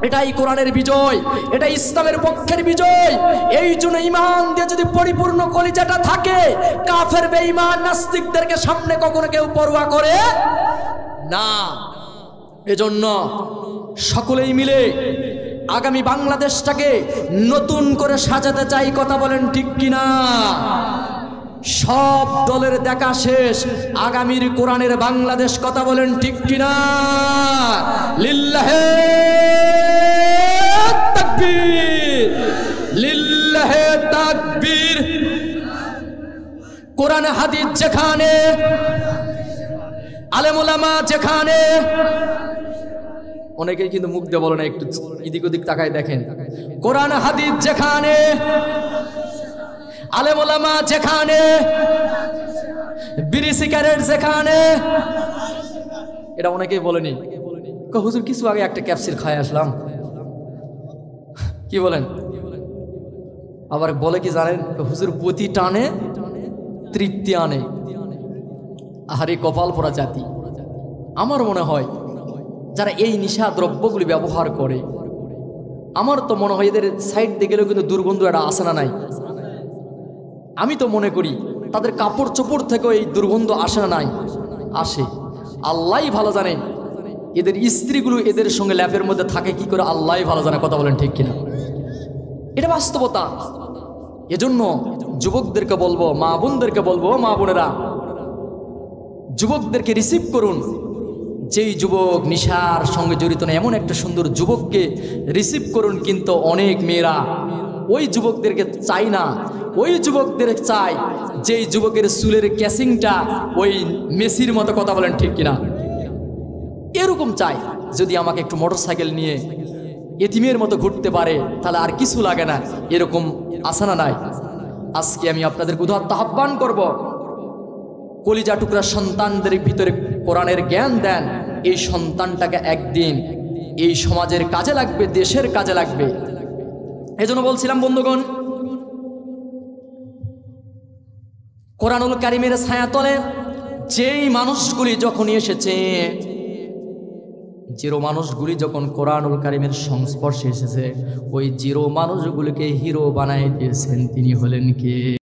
এটাই কোরআনের বিজয়, এটা ইসলামের পক্ষের বিজয়। এই জন্য ঈমান দিয়ে যদি পরিপূর্ণ কলিজাটা থাকে, কাফের বেঈমান নাস্তিকদেরকে সামনে কখনো কেউ পরোয়া করে না। এজন্য সকলেই মিলে আগামী বাংলাদেশটাকে নতুন করে সাজাতে চাই। কথা বলেন ঠিক কিনা? সব দলের দেখা শেষ, আগামীর কোরআনের বাংলাদেশ। কথা বলেন ঠিক কিনা? লিল্লাহে তাকবীর, লিল্লাহে তাকবীর। কোরআন হাদিস যেখানে, আলেম ওলামা যেখানে, অনেকেই কিন্তু মুখ দিয়ে বলে না, একটু এদিক ওদিক তাকায় দেখেন। কোরআন হাদিস যেখানে, আলেম ওলামা যেখানে, বিড়ি সিগারেট যেখানে, এটা অনেকেই বলেনি। হুজুর কিছু আগে একটা ক্যাপসুল খাই আসলাম, কি বলেন? আবার বলে কি জানেন, হুজুর প্রতি টানে তৃপ্তি আনে। আহারে কপাল পোড়া জাতি। আমার মনে হয় যারা এই নিশা দ্রব্যগুলি ব্যবহার করে, আমার তো মনে হয় এদের সাইড দিয়ে গেলেও কিন্তু দুর্গন্ধ একটা আসে না নাই? আমি তো মনে করি তাদের কাপড় চোপড় থেকেও এই দুর্গন্ধ আসে না নাই? আসে। আল্লাহই ভালো জানে এদের স্ত্রীগুলো এদের সঙ্গে ল্যাপের মধ্যে থাকে কি করে, আল্লাহই ভালো জানে। কথা বলেন ঠিক কিনা? এটা বাস্তবতা। এজন্য যুবকদেরকে বলবো, মা বোনদেরকে বলবো, মা বোনেরা যুবকদেরকে রিসিভ করুন, যেই যুবক নেশার সঙ্গে জড়িত না, এমন একটা সুন্দর যুবককে রিসিভ করুন। কিন্তু অনেক মেয়েরা ওই যুবকদেরকে চাই না, ওই যুবকদের চাই যেই যুবকের চুলের ক্যাসিংটা ওই মেসির মতো, কথা বলেন ঠিক কিনা, এরকম চাই। যদি আমাকে একটু মোটরসাইকেল নিয়ে এতিমের মতো ঘুরতে পারে তাহলে আর কিছু লাগে না, এরকম আশা নাই। আজকে আমি আপনাদের উদাত্ত আহ্বান করব, কলিজা টুকরা সন্তানদের ভিতরে কোরআনের জ্ঞান দেন। এই সন্তানটাকে একদিন এই সমাজের কাজে লাগবে, দেশের কাজে লাগবে। এজন্য বলছিলাম বন্ধুগণ, কোরআনুল কারীমের ছায়াতলে যেই মানুষগুলি যখন এসেছে, জিরো মানুষগুলি যখন কোরআনুল কারীমের সংস্পর্শে এসেছে, ওই জিরো মানুষগুলিকে হিরো বানাই দিয়েছেন। তিনি হলেন কে?